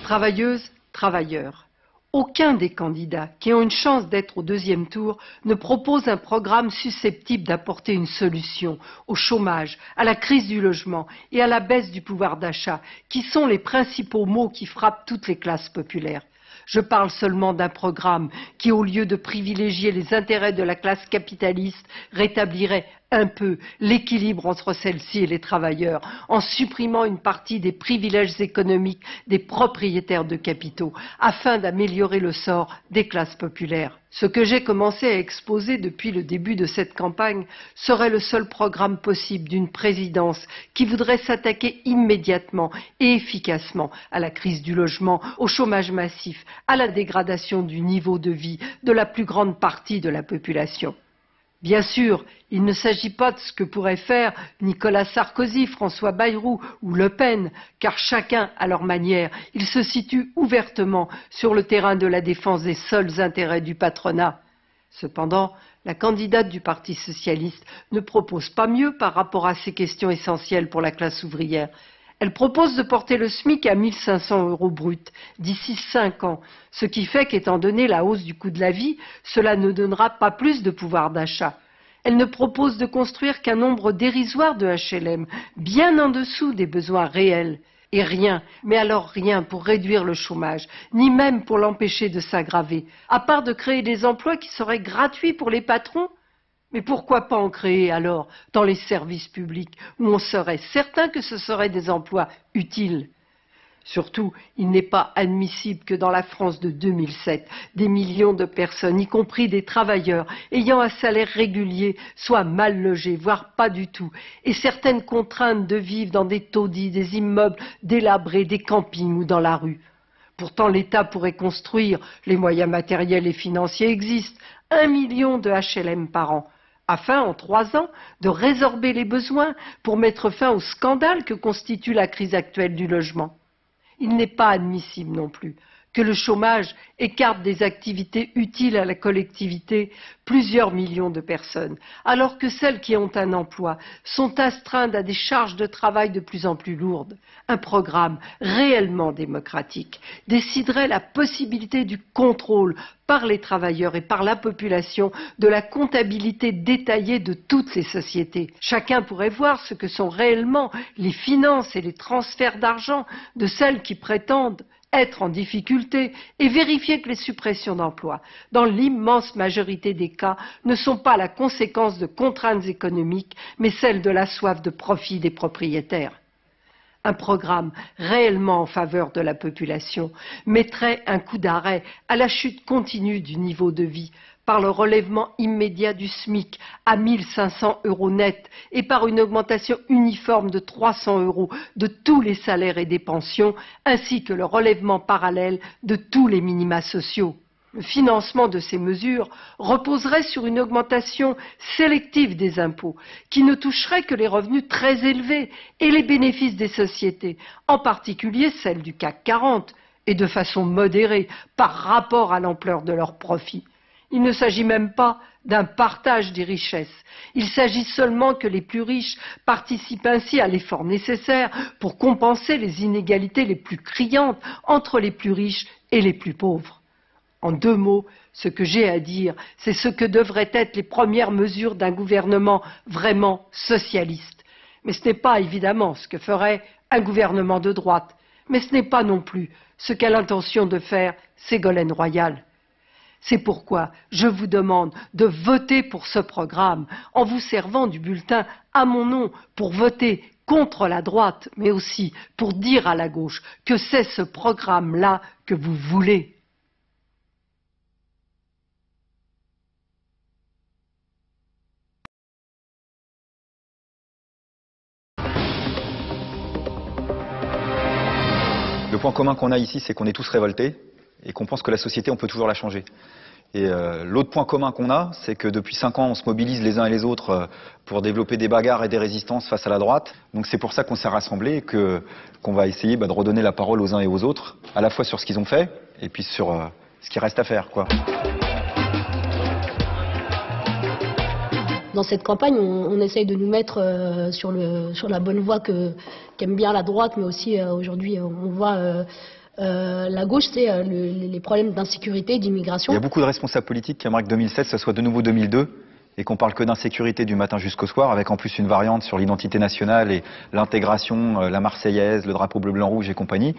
Travailleuses, travailleurs. Aucun des candidats qui ont une chance d'être au deuxième tour ne propose un programme susceptible d'apporter une solution au chômage, à la crise du logement et à la baisse du pouvoir d'achat, qui sont les principaux maux qui frappent toutes les classes populaires. Je parle seulement d'un programme qui, au lieu de privilégier les intérêts de la classe capitaliste, rétablirait un peu l'équilibre entre celle-ci et les travailleurs, en supprimant une partie des privilèges économiques des propriétaires de capitaux, afin d'améliorer le sort des classes populaires. Ce que j'ai commencé à exposer depuis le début de cette campagne serait le seul programme possible d'une présidence qui voudrait s'attaquer immédiatement et efficacement à la crise du logement, au chômage massif, à la dégradation du niveau de vie de la plus grande partie de la population. Bien sûr, il ne s'agit pas de ce que pourraient faire Nicolas Sarkozy, François Bayrou ou Le Pen, car chacun à leur manière, ils se situent ouvertement sur le terrain de la défense des seuls intérêts du patronat. Cependant, la candidate du Parti socialiste ne propose pas mieux par rapport à ces questions essentielles pour la classe ouvrière. Elle propose de porter le SMIC à 1 500 € bruts d'ici 5 ans, ce qui fait qu'étant donné la hausse du coût de la vie, cela ne donnera pas plus de pouvoir d'achat. Elle ne propose de construire qu'un nombre dérisoire de HLM, bien en dessous des besoins réels. Et rien, mais alors rien pour réduire le chômage, ni même pour l'empêcher de s'aggraver, à part de créer des emplois qui seraient gratuits pour les patrons. Mais pourquoi pas en créer alors dans les services publics, où on serait certain que ce seraient des emplois utiles? Surtout, il n'est pas admissible que dans la France de 2007, des millions de personnes, y compris des travailleurs, ayant un salaire régulier, soient mal logés, voire pas du tout, et certaines contraintes de vivre dans des taudis, des immeubles délabrés, des campings ou dans la rue. Pourtant, l'État pourrait construire, les moyens matériels et financiers existent, 1 million de HLM par an, afin, en 3 ans, de résorber les besoins pour mettre fin au scandale que constitue la crise actuelle du logement. Il n'est pas admissible non plus que le chômage écarte des activités utiles à la collectivité plusieurs millions de personnes, alors que celles qui ont un emploi sont astreintes à des charges de travail de plus en plus lourdes. Un programme réellement démocratique déciderait la possibilité du contrôle par les travailleurs et par la population de la comptabilité détaillée de toutes les sociétés. Chacun pourrait voir ce que sont réellement les finances et les transferts d'argent de celles qui prétendent être en difficulté et vérifier que les suppressions d'emplois, dans l'immense majorité des cas, ne sont pas la conséquence de contraintes économiques, mais celles de la soif de profit des propriétaires. Un programme réellement en faveur de la population mettrait un coup d'arrêt à la chute continue du niveau de vie par le relèvement immédiat du SMIC à 1 500 € net et par une augmentation uniforme de 300 € de tous les salaires et des pensions, ainsi que le relèvement parallèle de tous les minima sociaux. Le financement de ces mesures reposerait sur une augmentation sélective des impôts, qui ne toucherait que les revenus très élevés et les bénéfices des sociétés, en particulier celles du CAC 40, et de façon modérée par rapport à l'ampleur de leurs profits. Il ne s'agit même pas d'un partage des richesses. Il s'agit seulement que les plus riches participent ainsi à l'effort nécessaire pour compenser les inégalités les plus criantes entre les plus riches et les plus pauvres. En 2 mots, ce que j'ai à dire, c'est ce que devraient être les premières mesures d'un gouvernement vraiment socialiste. Mais ce n'est pas évidemment ce que ferait un gouvernement de droite, mais ce n'est pas non plus ce qu'a l'intention de faire Ségolène Royal. C'est pourquoi je vous demande de voter pour ce programme en vous servant du bulletin à mon nom pour voter contre la droite, mais aussi pour dire à la gauche que c'est ce programme-là que vous voulez. Le point commun qu'on a ici, c'est qu'on est tous révoltés et qu'on pense que la société, on peut toujours la changer. Et l'autre point commun qu'on a, c'est que depuis 5 ans, on se mobilise les uns et les autres pour développer des bagarres et des résistances face à la droite. Donc c'est pour ça qu'on s'est rassemblés et qu'on va essayer de redonner la parole aux uns et aux autres, à la fois sur ce qu'ils ont fait et puis sur ce qui reste à faire, quoi. Dans cette campagne, on essaye de nous mettre sur la bonne voie qu'aime bien la droite, mais aussi aujourd'hui, on voit la gauche, c'est les problèmes d'insécurité, d'immigration. Il y a beaucoup de responsables politiques qui aimeraient que 2007, ce soit de nouveau 2002, et qu'on parle que d'insécurité du matin jusqu'au soir, avec en plus une variante sur l'identité nationale et l'intégration, la Marseillaise, le drapeau bleu, blanc, rouge et compagnie.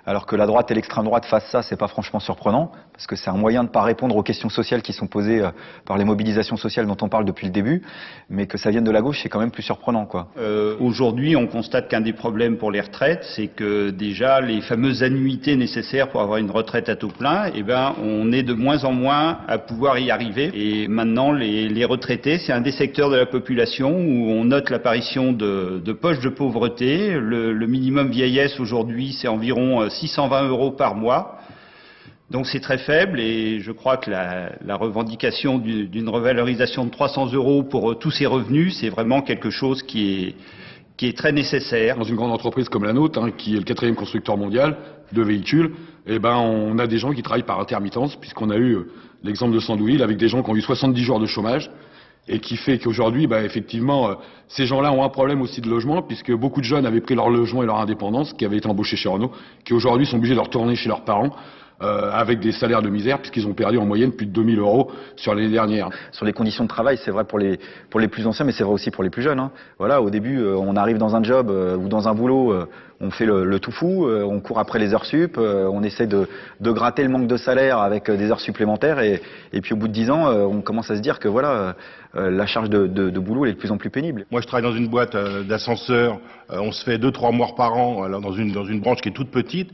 Alors que la droite et l'extrême droite fassent ça, c'est pas franchement surprenant, parce que c'est un moyen de pas répondre aux questions sociales qui sont posées par les mobilisations sociales dont on parle depuis le début, mais que ça vienne de la gauche, c'est quand même plus surprenant, quoi. Aujourd'hui, on constate qu'un des problèmes pour les retraites, c'est que déjà les fameuses annuités nécessaires pour avoir une retraite à taux plein, eh ben, on est de moins en moins à pouvoir y arriver. Et maintenant, les retraités, c'est un des secteurs de la population où on note l'apparition de poches de pauvreté. Le minimum vieillesse aujourd'hui, c'est environ 620 € par mois. Donc c'est très faible et je crois que la revendication d'une revalorisation de 300 € pour tous ces revenus, c'est vraiment quelque chose qui est très nécessaire. Dans une grande entreprise comme la nôtre, qui est le 4e constructeur mondial de véhicules, eh ben, on a des gens qui travaillent par intermittence, puisqu'on a eu l'exemple de Sandouville avec des gens qui ont eu 70 jours de chômage, et qui fait qu'aujourd'hui, effectivement, ces gens-là ont un problème aussi de logement, puisque beaucoup de jeunes avaient pris leur logement et leur indépendance, qui avaient été embauchés chez Renault, qui aujourd'hui sont obligés de retourner chez leurs parents, avec des salaires de misère, puisqu'ils ont perdu en moyenne plus de 2000 € sur l'année dernière. Sur les conditions de travail, c'est vrai pour les plus anciens, mais c'est vrai aussi pour les plus jeunes. Voilà, au début, on arrive dans un job ou dans un boulot, on fait le tout fou, on court après les heures sup, on essaie de gratter le manque de salaire avec des heures supplémentaires, et puis au bout de 10 ans, on commence à se dire que voilà, la charge de boulot elle est de plus en plus pénible. Moi, je travaille dans une boîte d'ascenseurs, on se fait 2-3 mois par an, alors dans une branche qui est toute petite.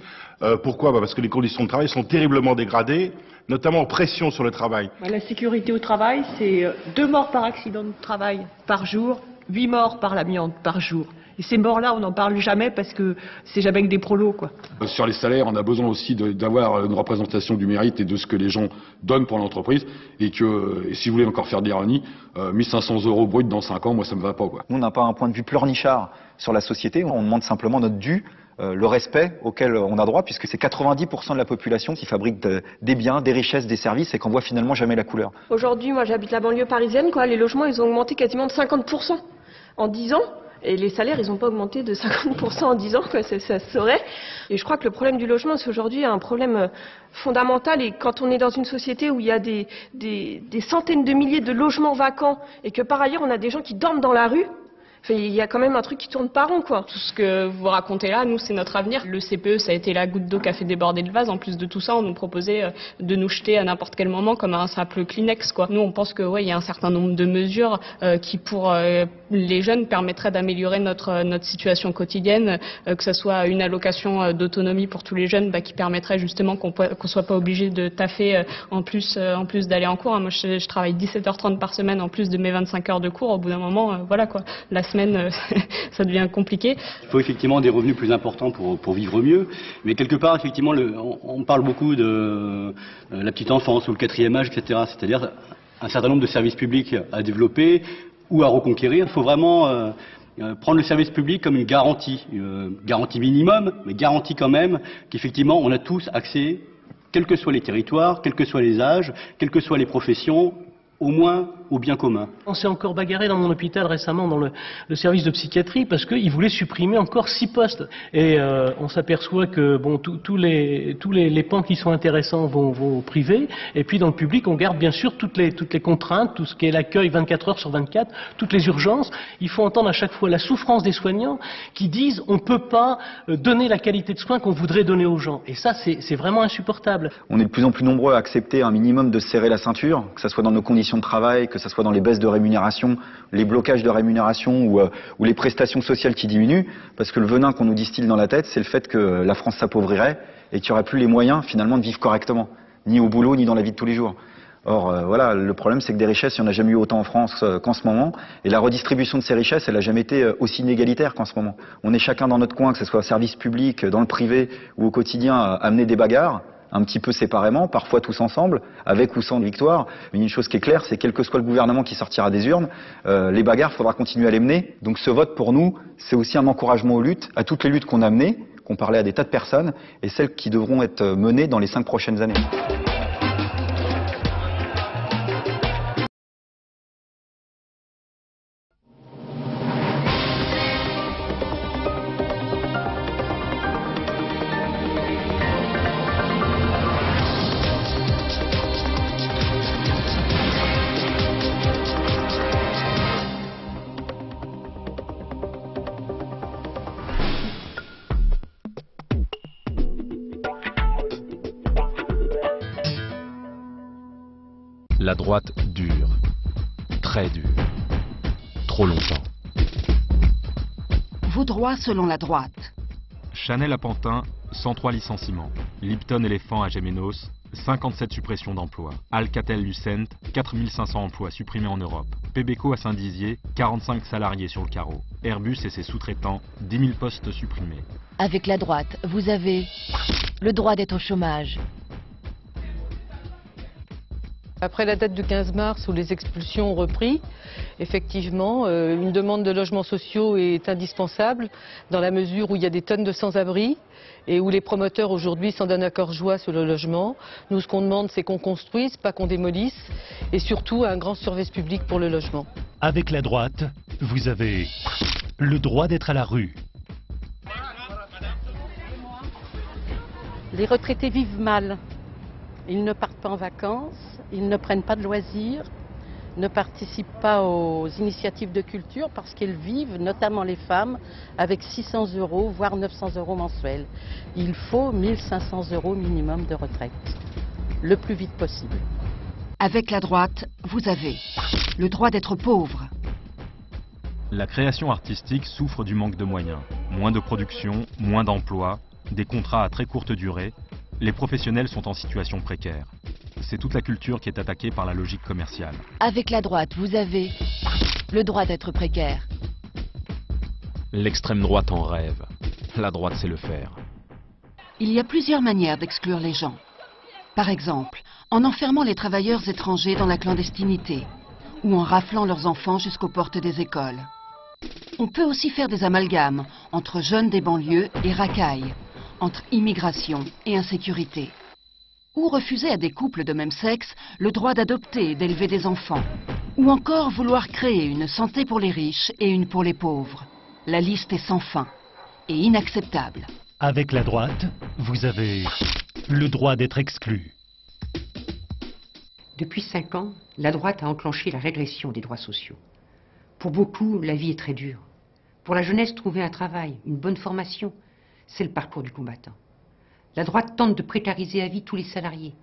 Pourquoi ? Parce que les conditions de travail sont terriblement dégradées, notamment pression sur le travail. La sécurité au travail, c'est 2 morts par accident de travail par jour, 8 morts par l'amiante par jour. Et ces morts-là, on n'en parle jamais parce que c'est jamais que des prolos, quoi. Sur les salaires, on a besoin aussi d'avoir une représentation du mérite et de ce que les gens donnent pour l'entreprise. Et si vous voulez encore faire de l'ironie, 1500 € brut dans 5 ans, moi ça me va pas, quoi. Nous, on n'a pas un point de vue pleurnichard sur la société, on demande simplement notre dû. Le respect auquel on a droit, puisque c'est 90% de la population qui fabrique des biens, des richesses, des services et qu'on voit finalement jamais la couleur. Aujourd'hui, moi j'habite la banlieue parisienne, les logements ils ont augmenté quasiment de 50% en 10 ans. Et les salaires, ils n'ont pas augmenté de 50% en 10 ans, ça se saurait. Et je crois que le problème du logement, c'est aujourd'hui un problème fondamental. Et quand on est dans une société où il y a des centaines de milliers de logements vacants et que par ailleurs on a des gens qui dorment dans la rue, il y a quand même un truc qui tourne pas rond, quoi. Tout ce que vous racontez là, nous, c'est notre avenir. Le CPE, ça a été la goutte d'eau qui a fait déborder le vase. En plus de tout ça, on nous proposait de nous jeter à n'importe quel moment comme un simple Kleenex, quoi. Nous, on pense que, il y a un certain nombre de mesures qui, pour les jeunes, permettraient d'améliorer notre situation quotidienne, que ce soit une allocation d'autonomie pour tous les jeunes, qui permettrait justement qu'on soit pas obligé de taffer en plus d'aller en cours. Moi, je travaille 17h30 par semaine en plus de mes 25 heures de cours. Au bout d'un moment, voilà, quoi. La semaine, ça devient compliqué. Il faut effectivement des revenus plus importants pour vivre mieux, mais quelque part, effectivement, on parle beaucoup de la petite enfance ou le 4e âge, etc. C'est-à-dire un certain nombre de services publics à développer ou à reconquérir. Il faut vraiment prendre le service public comme une garantie minimum, mais garantie quand même qu'effectivement, on a tous accès, quels que soient les territoires, quels que soient les âges, quelles que soient les professions, au moins au bien commun. On s'est encore bagarré dans mon hôpital récemment, dans le service de psychiatrie, parce qu'ils voulaient supprimer encore 6 postes. Et on s'aperçoit que tous les pans qui sont intéressants vont au privé, et puis dans le public, on garde bien sûr toutes les contraintes, tout ce qui est l'accueil 24 heures sur 24, toutes les urgences. Il faut entendre à chaque fois la souffrance des soignants qui disent on ne peut pas donner la qualité de soins qu'on voudrait donner aux gens. Et ça, c'est vraiment insupportable. On est de plus en plus nombreux à accepter un minimum de serrer la ceinture, que ce soit dans nos conditions de travail, que ce soit dans les baisses de rémunération, les blocages de rémunération ou les prestations sociales qui diminuent, parce que le venin qu'on nous distille dans la tête, c'est le fait que la France s'appauvrirait et qu'il n'y aurait plus les moyens finalement de vivre correctement, ni au boulot, ni dans la vie de tous les jours. Or, voilà, le problème c'est que des richesses, il n'y en a jamais eu autant en France qu'en ce moment, et la redistribution de ces richesses, elle n'a jamais été aussi inégalitaire qu'en ce moment. On est chacun dans notre coin, que ce soit au service public, dans le privé ou au quotidien, à amener des bagarres, un petit peu séparément, parfois tous ensemble, avec ou sans victoire. Mais une chose qui est claire, c'est quel que soit le gouvernement qui sortira des urnes, les bagarres, il faudra continuer à les mener. Donc ce vote, pour nous, c'est aussi un encouragement aux luttes, à toutes les luttes qu'on a menées, qu'on parlait à des tas de personnes, et celles qui devront être menées dans les 5 prochaines années. La droite dure. Très dure. Trop longtemps. Vos droits selon la droite. Chanel à Pantin, 103 licenciements. Lipton Éléphant à Gémenos, 57 suppressions d'emplois. Alcatel-Lucent, 4500 emplois supprimés en Europe. Pebeco à Saint-Dizier, 45 salariés sur le carreau. Airbus et ses sous-traitants, 10 000 postes supprimés. Avec la droite, vous avez le droit d'être au chômage. Après la date du 15 mars où les expulsions ont repris, effectivement, une demande de logements sociaux est indispensable dans la mesure où il y a des tonnes de sans-abri et où les promoteurs aujourd'hui s'en donnent à cœur joie sur le logement. Nous, ce qu'on demande, c'est qu'on construise, pas qu'on démolisse, et surtout un grand service public pour le logement. Avec la droite, vous avez le droit d'être à la rue. Les retraités vivent mal. Ils ne partent pas en vacances, ils ne prennent pas de loisirs, ne participent pas aux initiatives de culture parce qu'ils vivent, notamment les femmes, avec 600 €, voire 900 € mensuels. Il faut 1500 € minimum de retraite, le plus vite possible. Avec la droite, vous avez le droit d'être pauvre. La création artistique souffre du manque de moyens. Moins de production, moins d'emplois, des contrats à très courte durée. Les professionnels sont en situation précaire. C'est toute la culture qui est attaquée par la logique commerciale. Avec la droite, vous avez le droit d'être précaire. L'extrême droite en rêve. La droite sait le faire. Il y a plusieurs manières d'exclure les gens. Par exemple, en enfermant les travailleurs étrangers dans la clandestinité ou en raflant leurs enfants jusqu'aux portes des écoles. On peut aussi faire des amalgames entre jeunes des banlieues et racailles, entre immigration et insécurité. Ou refuser à des couples de même sexe le droit d'adopter et d'élever des enfants. Ou encore vouloir créer une santé pour les riches et une pour les pauvres. La liste est sans fin et inacceptable. Avec la droite, vous avez le droit d'être exclu. Depuis 5 ans, la droite a enclenché la régression des droits sociaux. Pour beaucoup, la vie est très dure. Pour la jeunesse, trouver un travail, une bonne formation, c'est le parcours du combattant. La droite tente de précariser à vie tous les salariés.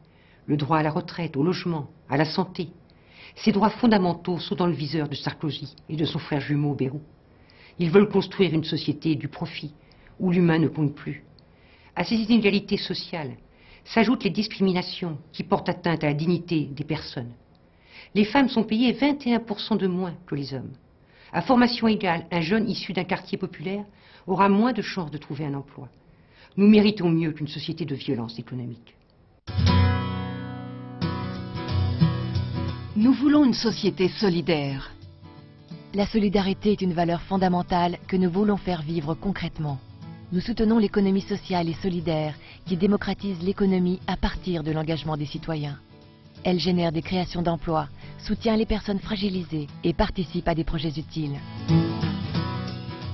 Le droit à la retraite, au logement, à la santé. Ces droits fondamentaux sont dans le viseur de Sarkozy et de son frère jumeau Bayrou. Ils veulent construire une société du profit, où l'humain ne compte plus. À ces inégalités sociales s'ajoutent les discriminations qui portent atteinte à la dignité des personnes. Les femmes sont payées 21% de moins que les hommes. À formation égale, un jeune issu d'un quartier populaire aura moins de chances de trouver un emploi. Nous méritons mieux qu'une société de violence économique. Nous voulons une société solidaire. La solidarité est une valeur fondamentale que nous voulons faire vivre concrètement. Nous soutenons l'économie sociale et solidaire qui démocratise l'économie à partir de l'engagement des citoyens. Elle génère des créations d'emplois, soutient les personnes fragilisées et participe à des projets utiles.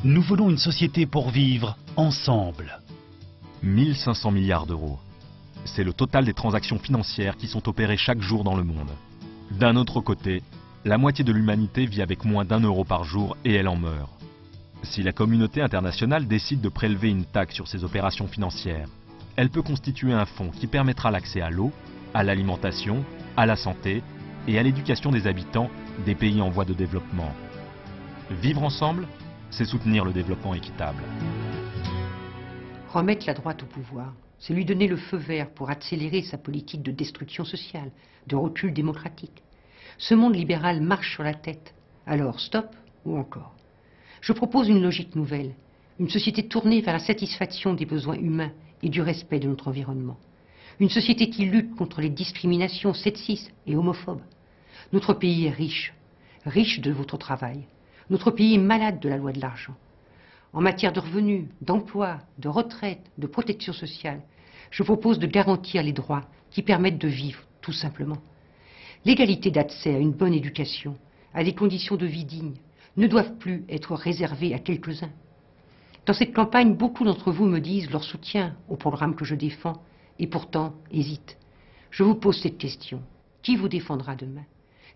Nous voulons une société pour vivre ensemble. 1500 milliards d'euros. C'est le total des transactions financières qui sont opérées chaque jour dans le monde. D'un autre côté, la moitié de l'humanité vit avec moins d'1 euro par jour et elle en meurt. Si la communauté internationale décide de prélever une taxe sur ces opérations financières, elle peut constituer un fonds qui permettra l'accès à l'eau, à l'alimentation, à la santé et à l'éducation des habitants des pays en voie de développement. Vivre ensemble, c'est soutenir le développement équitable. Remettre la droite au pouvoir, c'est lui donner le feu vert pour accélérer sa politique de destruction sociale, de recul démocratique. Ce monde libéral marche sur la tête. Alors stop ou encore? Je propose une logique nouvelle, une société tournée vers la satisfaction des besoins humains et du respect de notre environnement. Une société qui lutte contre les discriminations sexistes et homophobes. Notre pays est riche, riche de votre travail. Notre pays est malade de la loi de l'argent. En matière de revenus, d'emploi, de retraite, de protection sociale, je propose de garantir les droits qui permettent de vivre, tout simplement. L'égalité d'accès à une bonne éducation, à des conditions de vie dignes, ne doivent plus être réservées à quelques-uns. Dans cette campagne, beaucoup d'entre vous me disent leur soutien au programme que je défends, et pourtant hésitent. Je vous pose cette question. Qui vous défendra demain?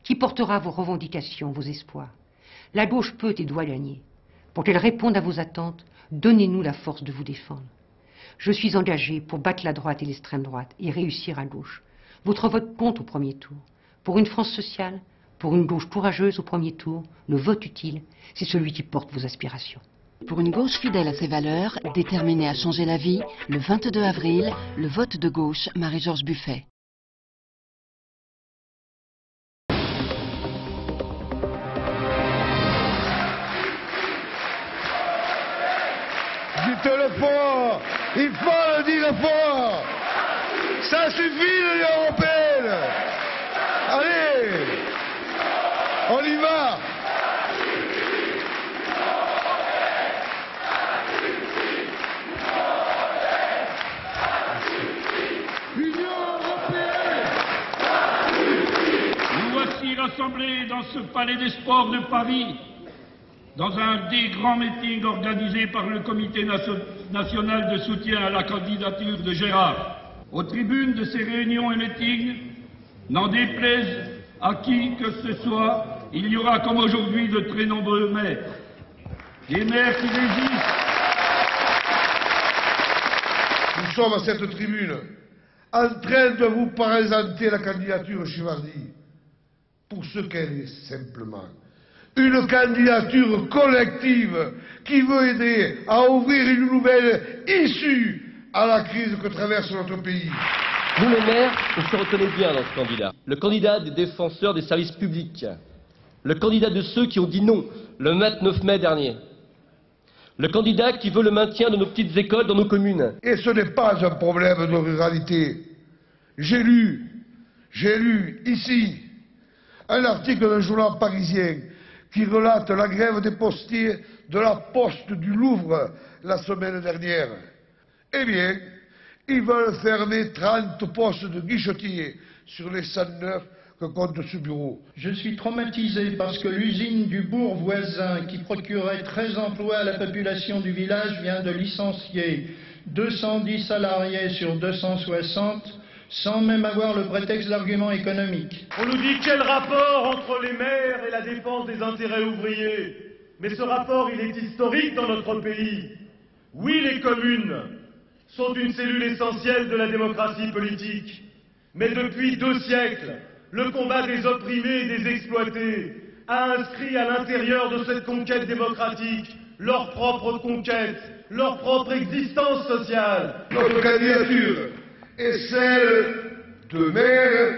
Qui portera vos revendications, vos espoirs? La gauche peut et doit gagner. Pour qu'elle réponde à vos attentes, donnez-nous la force de vous défendre. Je suis engagé pour battre la droite et l'extrême droite et réussir à gauche. Votre vote compte au premier tour. Pour une France sociale, pour une gauche courageuse au premier tour, le vote utile, c'est celui qui porte vos aspirations. Pour une gauche fidèle à ses valeurs, déterminée à changer la vie, le 22 avril, le vote de gauche, Marie-Georges Buffet. Dites-le fort, il faut le dire fort. Ça suffit l'Union européenne. Allez, on y va. Nous voici rassemblés dans ce palais des sports de Paris, dans un des grands meetings organisés par le Comité national de soutien à la candidature de Gérard. Aux tribunes de ces réunions et meetings, n'en déplaise à qui que ce soit, il y aura comme aujourd'hui de très nombreux maires. Des maires qui résistent. Nous sommes à cette tribune en train de vous présenter la candidature Chivardi pour ce qu'elle est simplement. Une candidature collective qui veut aider à ouvrir une nouvelle issue à la crise que traverse notre pays. Nous, les maires, on se reconnaît bien dans ce candidat. Le candidat des défenseurs des services publics. Le candidat de ceux qui ont dit non le 29 mai dernier. Le candidat qui veut le maintien de nos petites écoles dans nos communes. Et ce n'est pas un problème de ruralité. J'ai lu ici un article d'un journal parisien qui relate la grève des postiers de la Poste du Louvre la semaine dernière. Eh bien, ils veulent fermer 30 postes de guichetiers sur les 109 que compte ce bureau. Je suis traumatisé parce que l'usine du bourg voisin, qui procurait 13 emplois à la population du village, vient de licencier 210 salariés sur 260, sans même avoir le prétexte d'arguments économiques. On nous dit quel rapport entre les maires et la défense des intérêts ouvriers. Mais ce rapport, il est historique dans notre pays. Oui, les communes sont une cellule essentielle de la démocratie politique. Mais depuis 2 siècles, le combat des opprimés et des exploités a inscrit à l'intérieur de cette conquête démocratique leur propre conquête, leur propre existence sociale. Notre candidature est celle de maires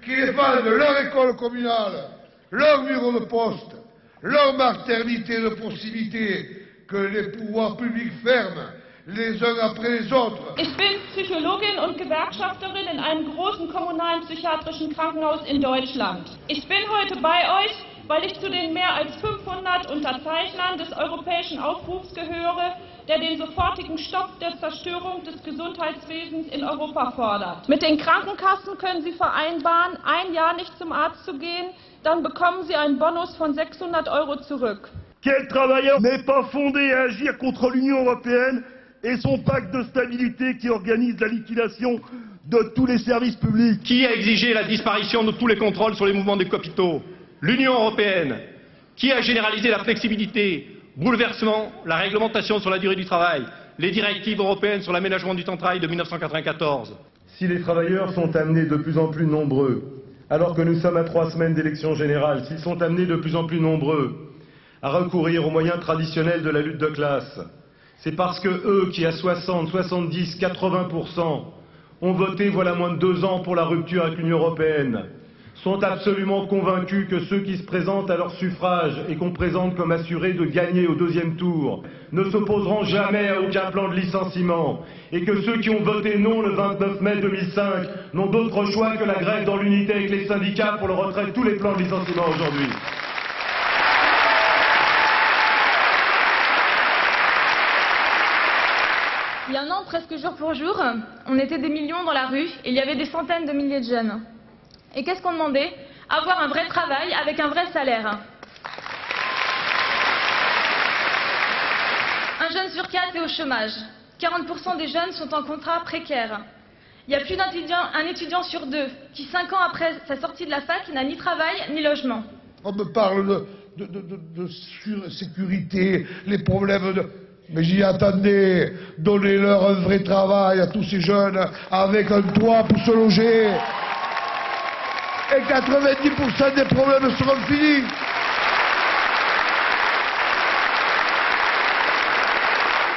qui défendent leur école communale, leur bureau de poste, leur maternité de proximité, que les pouvoirs publics ferment les uns après les autres. Ich bin Psychologin und Gewerkschafterin in einem großen kommunalen psychiatrischen Krankenhaus in Deutschland. Ich bin heute bei euch, weil ich zu den mehr als 500 Unterzeichnern des europäischen Aufrufs gehöre, der den sofortigen Stopp der Zerstörung des Gesundheitswesens in Europa fordert. Mit den Krankenkassen können Sie vereinbaren, 1 Jahr nicht zum Arzt zu gehen, dann bekommen Sie einen Bonus von 600 € zurück. Quel travailleur n'est pas fondé à agir contre l'Union européenne et son pacte de stabilité qui organise la liquidation de tous les services publics? Qui a exigé la disparition de tous les contrôles sur les mouvements des capitaux? L'Union européenne. Qui a généralisé la flexibilité, bouleversement, la réglementation sur la durée du travail, les directives européennes sur l'aménagement du temps de travail de 1994? Si les travailleurs sont amenés de plus en plus nombreux, alors que nous sommes à 3 semaines d'élections générales, s'ils sont amenés de plus en plus nombreux à recourir aux moyens traditionnels de la lutte de classe, c'est parce que eux qui à 60, 70, 80% ont voté voilà moins de 2 ans pour la rupture avec l'Union européenne, sont absolument convaincus que ceux qui se présentent à leur suffrage et qu'on présente comme assurés de gagner au 2e tour ne s'opposeront jamais à aucun plan de licenciement et que ceux qui ont voté non le 29 mai 2005 n'ont d'autre choix que la grève dans l'unité avec les syndicats pour le retrait de tous les plans de licenciement aujourd'hui. Il y a un an, presque jour pour jour, on était des millions dans la rue et il y avait des centaines de milliers de jeunes. Et qu'est-ce qu'on demandait? Avoir un vrai travail avec un vrai salaire. Un jeune sur 4 est au chômage. 40% des jeunes sont en contrat précaire. Il y a plus d'un étudiant sur 2 qui, 5 ans après sa sortie de la fac, n'a ni travail ni logement. On me parle de sécurité, les problèmes de... Mais j'y attendais, donnez-leur un vrai travail à tous ces jeunes avec un toit pour se loger. et 90% des problèmes seront finis.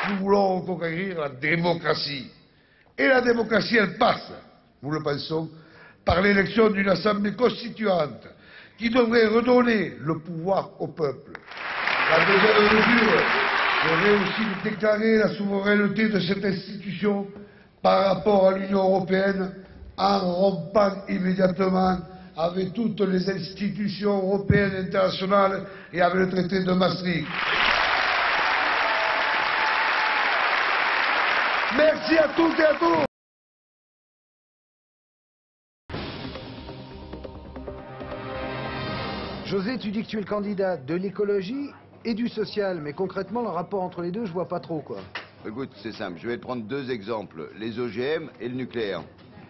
Nous voulons reconquérir la démocratie. Et la démocratie, elle passe, nous le pensons, par l'élection d'une assemblée constituante qui devrait redonner le pouvoir au peuple. La deuxième mesure serait aussi de déclarer la souveraineté de cette institution par rapport à l'Union européenne en rompant immédiatement avec toutes les institutions européennes et internationales et avec le traité de Maastricht. Merci à toutes et à tous. José, tu dis que tu es le candidat de l'écologie et du social, mais concrètement, le rapport entre les deux, je vois pas trop, quoi. Écoute, c'est simple, je vais te prendre deux exemples, les OGM et le nucléaire.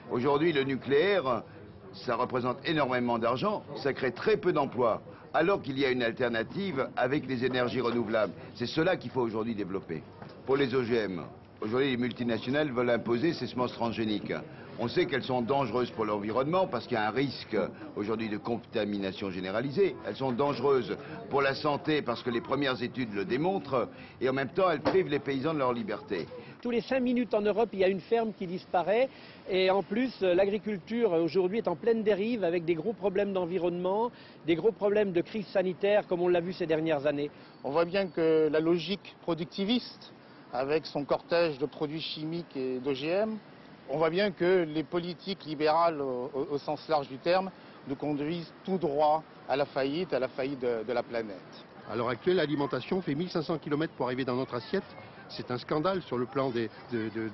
Aujourd'hui, le nucléaire, ça représente énormément d'argent, ça crée très peu d'emplois, alors qu'il y a une alternative avec les énergies renouvelables. C'est cela qu'il faut aujourd'hui développer. Pour les OGM, aujourd'hui, les multinationales veulent imposer ces semences transgéniques. On sait qu'elles sont dangereuses pour l'environnement parce qu'il y a un risque aujourd'hui de contamination généralisée. Elles sont dangereuses pour la santé parce que les premières études le démontrent. Et en même temps, elles privent les paysans de leur liberté. Tous les 5 minutes en Europe, il y a une ferme qui disparaît. Et en plus, l'agriculture aujourd'hui est en pleine dérive avec des gros problèmes d'environnement, des gros problèmes de crise sanitaire comme on l'a vu ces dernières années. On voit bien que la logique productiviste, avec son cortège de produits chimiques et d'OGM, on voit bien que les politiques libérales au sens large du terme nous conduisent tout droit à la faillite de la planète. À l'heure actuelle, l'alimentation fait 1500 km pour arriver dans notre assiette. C'est un scandale sur le plan de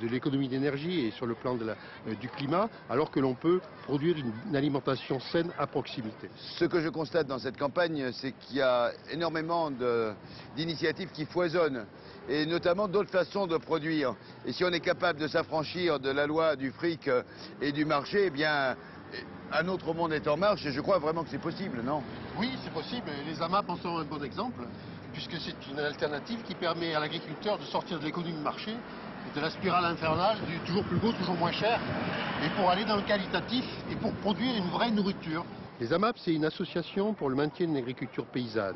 l'économie d'énergie et sur le plan du climat, alors que l'on peut produire une alimentation saine à proximité. Ce que je constate dans cette campagne, c'est qu'il y a énormément d'initiatives qui foisonnent, et notamment d'autres façons de produire. Et si on est capable de s'affranchir de la loi du fric et du marché, eh bien, un autre monde est en marche, et je crois vraiment que c'est possible, non? Oui, c'est possible. Les AMAP en sont un bon exemple, puisque c'est une alternative qui permet à l'agriculteur de sortir de l'économie de marché, de la spirale infernale, du toujours plus beau, toujours moins cher, et pour aller dans le qualitatif et pour produire une vraie nourriture. Les AMAP, c'est une association pour le maintien d'une agriculture paysanne.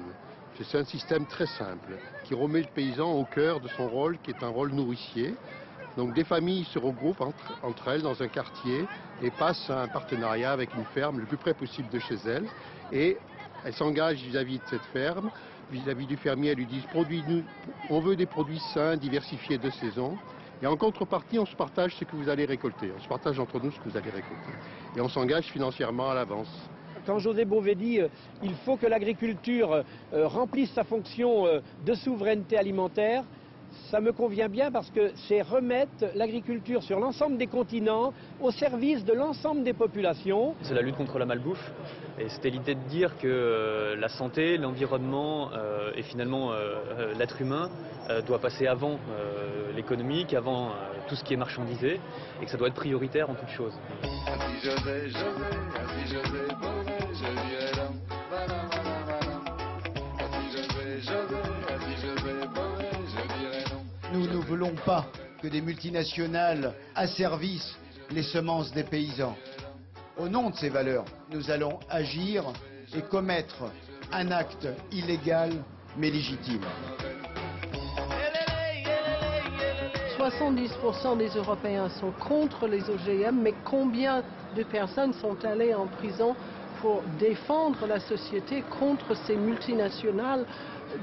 C'est un système très simple, qui remet le paysan au cœur de son rôle, qui est un rôle nourricier. Donc des familles se regroupent entre elles dans un quartier et passent à un partenariat avec une ferme le plus près possible de chez elles. Et elles s'engagent vis-à-vis de cette ferme, vis-à-vis du fermier, elles lui disent on veut des produits sains, diversifiés de saison. Et en contrepartie, on se partage ce que vous allez récolter. On se partage entre nous ce que vous allez récolter. Et on s'engage financièrement à l'avance. Quand José Bové dit il faut que l'agriculture remplisse sa fonction de souveraineté alimentaire, ça me convient bien parce que c'est remettre l'agriculture sur l'ensemble des continents au service de l'ensemble des populations. C'est la lutte contre la malbouffe et c'était l'idée de dire que la santé, l'environnement et finalement l'être humain doit passer avant l'économique, avant tout ce qui est marchandisé et que ça doit être prioritaire en toute chose. Nous ne voulons pas que des multinationales asservissent les semences des paysans. Au nom de ces valeurs, nous allons agir et commettre un acte illégal mais légitime. 70% des Européens sont contre les OGM, mais combien de personnes sont allées en prison pour défendre la société contre ces multinationales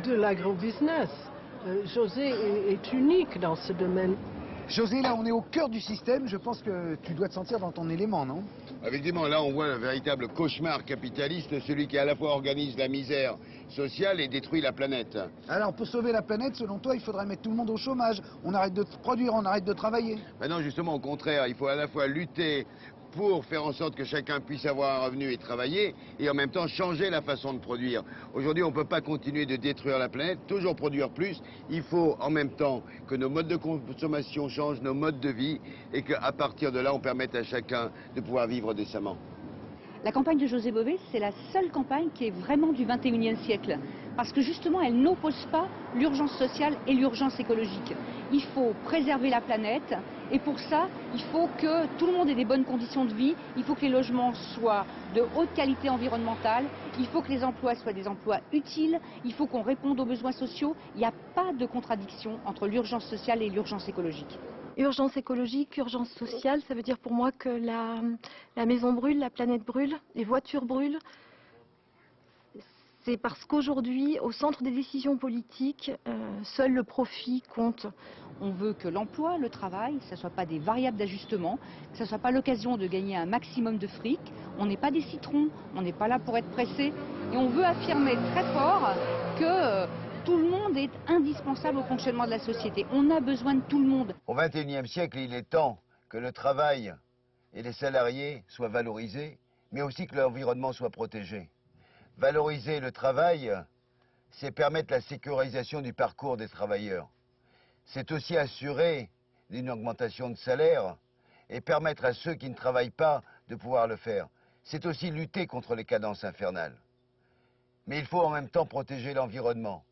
de l'agrobusiness? José est unique dans ce domaine. José, là, on est au cœur du système. Je pense que tu dois te sentir dans ton élément, non? Effectivement, là, on voit un véritable cauchemar capitaliste, celui qui à la fois organise la misère sociale et détruit la planète. Alors, pour sauver la planète, selon toi, il faudrait mettre tout le monde au chômage. On arrête de produire, on arrête de travailler. Ben non, justement, au contraire, il faut à la fois lutter pour faire en sorte que chacun puisse avoir un revenu et travailler, et en même temps changer la façon de produire. Aujourd'hui, on ne peut pas continuer de détruire la planète, toujours produire plus. Il faut en même temps que nos modes de consommation changent, nos modes de vie, et qu'à partir de là, on permette à chacun de pouvoir vivre décemment. La campagne de José Bové, c'est la seule campagne qui est vraiment du 21e siècle. parce que justement elle n'oppose pas l'urgence sociale et l'urgence écologique. Il faut préserver la planète et pour ça il faut que tout le monde ait des bonnes conditions de vie, il faut que les logements soient de haute qualité environnementale, il faut que les emplois soient des emplois utiles, il faut qu'on réponde aux besoins sociaux. Il n'y a pas de contradiction entre l'urgence sociale et l'urgence écologique. Urgence écologique, urgence sociale, ça veut dire pour moi que la maison brûle, la planète brûle, les voitures brûlent. C'est parce qu'aujourd'hui, au centre des décisions politiques, seul le profit compte. On veut que l'emploi, le travail, ce ne soit pas des variables d'ajustement, que ce ne soit pas l'occasion de gagner un maximum de fric. On n'est pas des citrons, on n'est pas là pour être pressé. Et on veut affirmer très fort que tout le monde est indispensable au fonctionnement de la société. On a besoin de tout le monde. Au XXIe siècle, il est temps que le travail et les salariés soient valorisés, mais aussi que l'environnement soit protégé. Valoriser le travail, c'est permettre la sécurisation du parcours des travailleurs. C'est aussi assurer une augmentation de salaire et permettre à ceux qui ne travaillent pas de pouvoir le faire. C'est aussi lutter contre les cadences infernales. Mais il faut en même temps protéger l'environnement,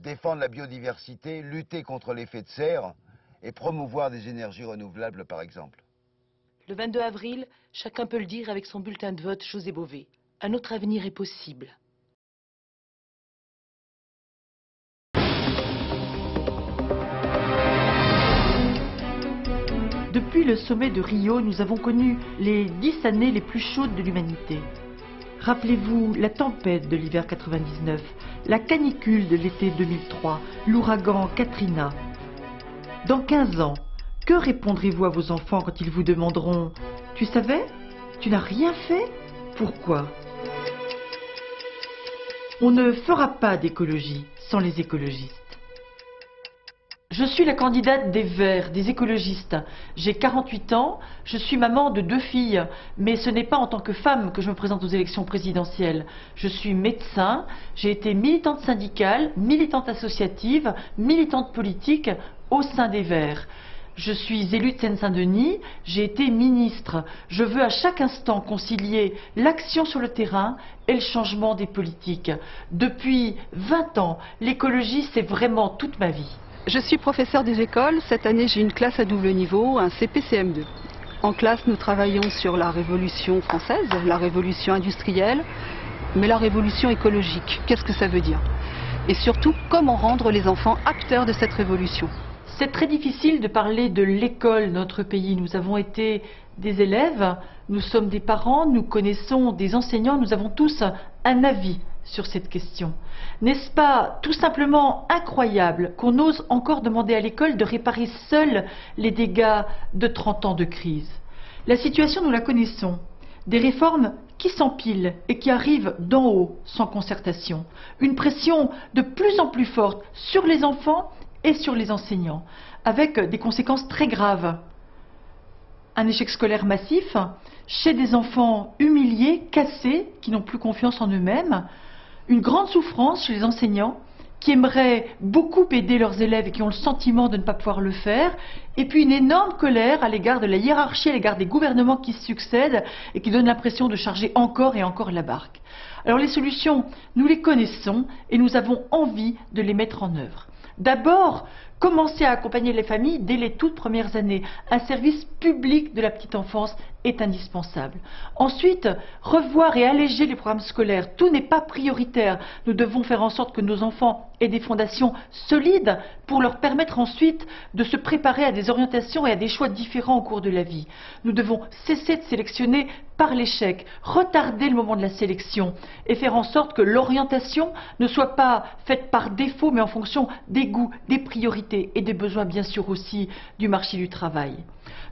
défendre la biodiversité, lutter contre l'effet de serre et promouvoir des énergies renouvelables, par exemple. Le 22 avril, chacun peut le dire avec son bulletin de vote José Bové. Un autre avenir est possible. Depuis le sommet de Rio, nous avons connu les 10 années les plus chaudes de l'humanité. Rappelez-vous la tempête de l'hiver 99, la canicule de l'été 2003, l'ouragan Katrina. Dans 15 ans, que répondrez-vous à vos enfants quand ils vous demanderont « Tu savais? Tu n'as rien fait? Pourquoi ?» On ne fera pas d'écologie sans les écologistes. Je suis la candidate des Verts, des écologistes. J'ai 48 ans, je suis maman de 2 filles, mais ce n'est pas en tant que femme que je me présente aux élections présidentielles. Je suis médecin, j'ai été militante syndicale, militante associative, militante politique au sein des Verts. Je suis élue de Seine-Saint-Denis, j'ai été ministre. Je veux à chaque instant concilier l'action sur le terrain et le changement des politiques. Depuis 20 ans, l'écologie, c'est vraiment toute ma vie. Je suis professeure des écoles. Cette année, j'ai une classe à double niveau, un CP-CM2. En classe, nous travaillons sur la révolution française, la révolution industrielle, mais la révolution écologique. Qu'est-ce que ça veut dire? Et surtout, comment rendre les enfants acteurs de cette révolution? C'est très difficile de parler de l'école dans notre pays. Nous avons été des élèves, nous sommes des parents, nous connaissons des enseignants, nous avons tous un avis sur cette question. N'est-ce pas tout simplement incroyable qu'on ose encore demander à l'école de réparer seule les dégâts de 30 ans de crise? La situation, nous la connaissons. Des réformes qui s'empilent et qui arrivent d'en haut sans concertation. Une pression de plus en plus forte sur les enfants et sur les enseignants, avec des conséquences très graves. Un échec scolaire massif, chez des enfants humiliés, cassés, qui n'ont plus confiance en eux-mêmes, une grande souffrance chez les enseignants, qui aimeraient beaucoup aider leurs élèves et qui ont le sentiment de ne pas pouvoir le faire, et puis une énorme colère à l'égard de la hiérarchie, à l'égard des gouvernements qui se succèdent et qui donnent l'impression de charger encore et encore la barque. Alors les solutions, nous les connaissons et nous avons envie de les mettre en œuvre. D'abord, commencer à accompagner les familles dès les toutes premières années. Un service public de la petite enfance est indispensable. Ensuite, revoir et alléger les programmes scolaires. Tout n'est pas prioritaire. Nous devons faire en sorte que nos enfants aient des fondations solides pour leur permettre ensuite de se préparer à des orientations et à des choix différents au cours de la vie. Nous devons cesser de sélectionner par l'échec, retarder le moment de la sélection et faire en sorte que l'orientation ne soit pas faite par défaut mais en fonction des goûts, des priorités et des besoins bien sûr aussi du marché du travail.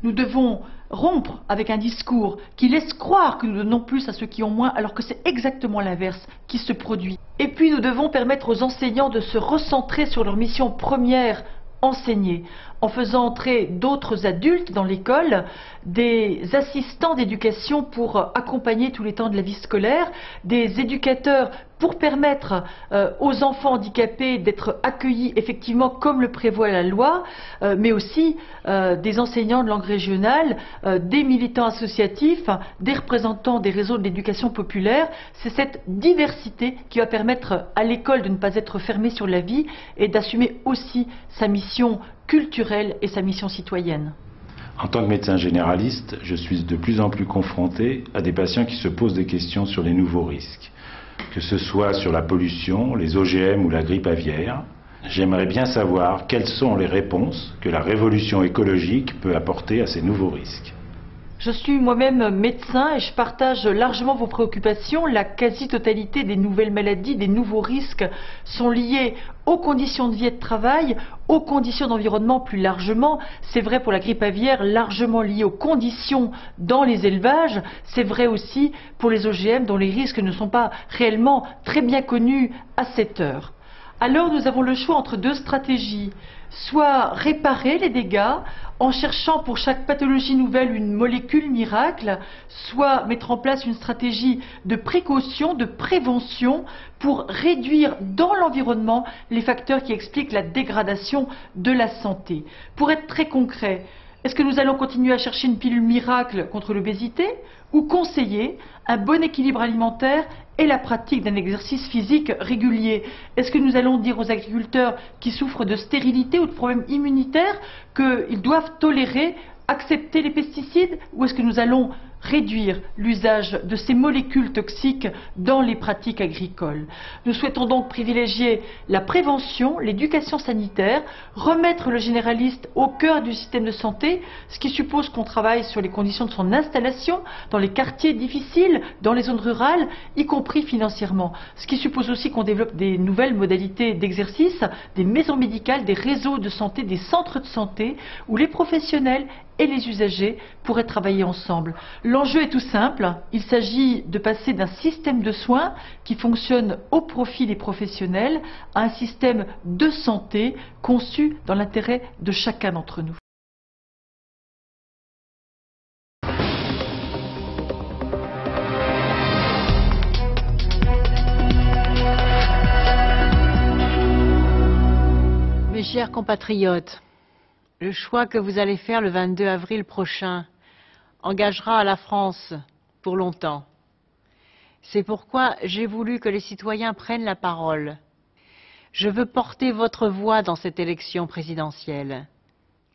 Nous devons rompre avec un discours qui laisse croire que nous donnons plus à ceux qui ont moins alors que c'est exactement l'inverse qui se produit. Et puis nous devons permettre aux enseignants de se recentrer sur leur mission première, enseigner, en faisant entrer d'autres adultes dans l'école, des assistants d'éducation pour accompagner tous les temps de la vie scolaire, des éducateurs pour permettre aux enfants handicapés d'être accueillis effectivement comme le prévoit la loi, mais aussi des enseignants de langue régionale, des militants associatifs, des représentants des réseaux de l'éducation populaire. C'est cette diversité qui va permettre à l'école de ne pas être fermée sur la vie et d'assumer aussi sa mission culturelle et sa mission citoyenne. En tant que médecin généraliste, je suis de plus en plus confronté à des patients qui se posent des questions sur les nouveaux risques, que ce soit sur la pollution, les OGM ou la grippe aviaire. J'aimerais bien savoir quelles sont les réponses que la révolution écologique peut apporter à ces nouveaux risques. Je suis moi-même médecin et je partage largement vos préoccupations. La quasi-totalité des nouvelles maladies, des nouveaux risques sont liés aux conditions de vie et de travail, aux conditions d'environnement plus largement. C'est vrai pour la grippe aviaire, largement lié aux conditions dans les élevages. C'est vrai aussi pour les OGM dont les risques ne sont pas réellement très bien connus à cette heure. Alors nous avons le choix entre deux stratégies. Soit réparer les dégâts en cherchant pour chaque pathologie nouvelle une molécule miracle, soit mettre en place une stratégie de précaution, de prévention pour réduire dans l'environnement les facteurs qui expliquent la dégradation de la santé. Pour être très concret, est-ce que nous allons continuer à chercher une pilule miracle contre l'obésité ou conseiller un bon équilibre alimentaire et la pratique d'un exercice physique régulier? Est-ce que nous allons dire aux agriculteurs qui souffrent de stérilité ou de problèmes immunitaires qu'ils doivent tolérer, accepter les pesticides, ou est-ce que nous allons réduire l'usage de ces molécules toxiques dans les pratiques agricoles? Nous souhaitons donc privilégier la prévention, l'éducation sanitaire, remettre le généraliste au cœur du système de santé, ce qui suppose qu'on travaille sur les conditions de son installation dans les quartiers difficiles, dans les zones rurales, y compris financièrement. Ce qui suppose aussi qu'on développe des nouvelles modalités d'exercice, des maisons médicales, des réseaux de santé, des centres de santé, où les professionnels et les usagers pourraient travailler ensemble. L'enjeu est tout simple, il s'agit de passer d'un système de soins qui fonctionne au profit des professionnels à un système de santé conçu dans l'intérêt de chacun d'entre nous. Mes chers compatriotes, le choix que vous allez faire le 22 avril prochain engagera la France pour longtemps. C'est pourquoi j'ai voulu que les citoyens prennent la parole. Je veux porter votre voix dans cette élection présidentielle.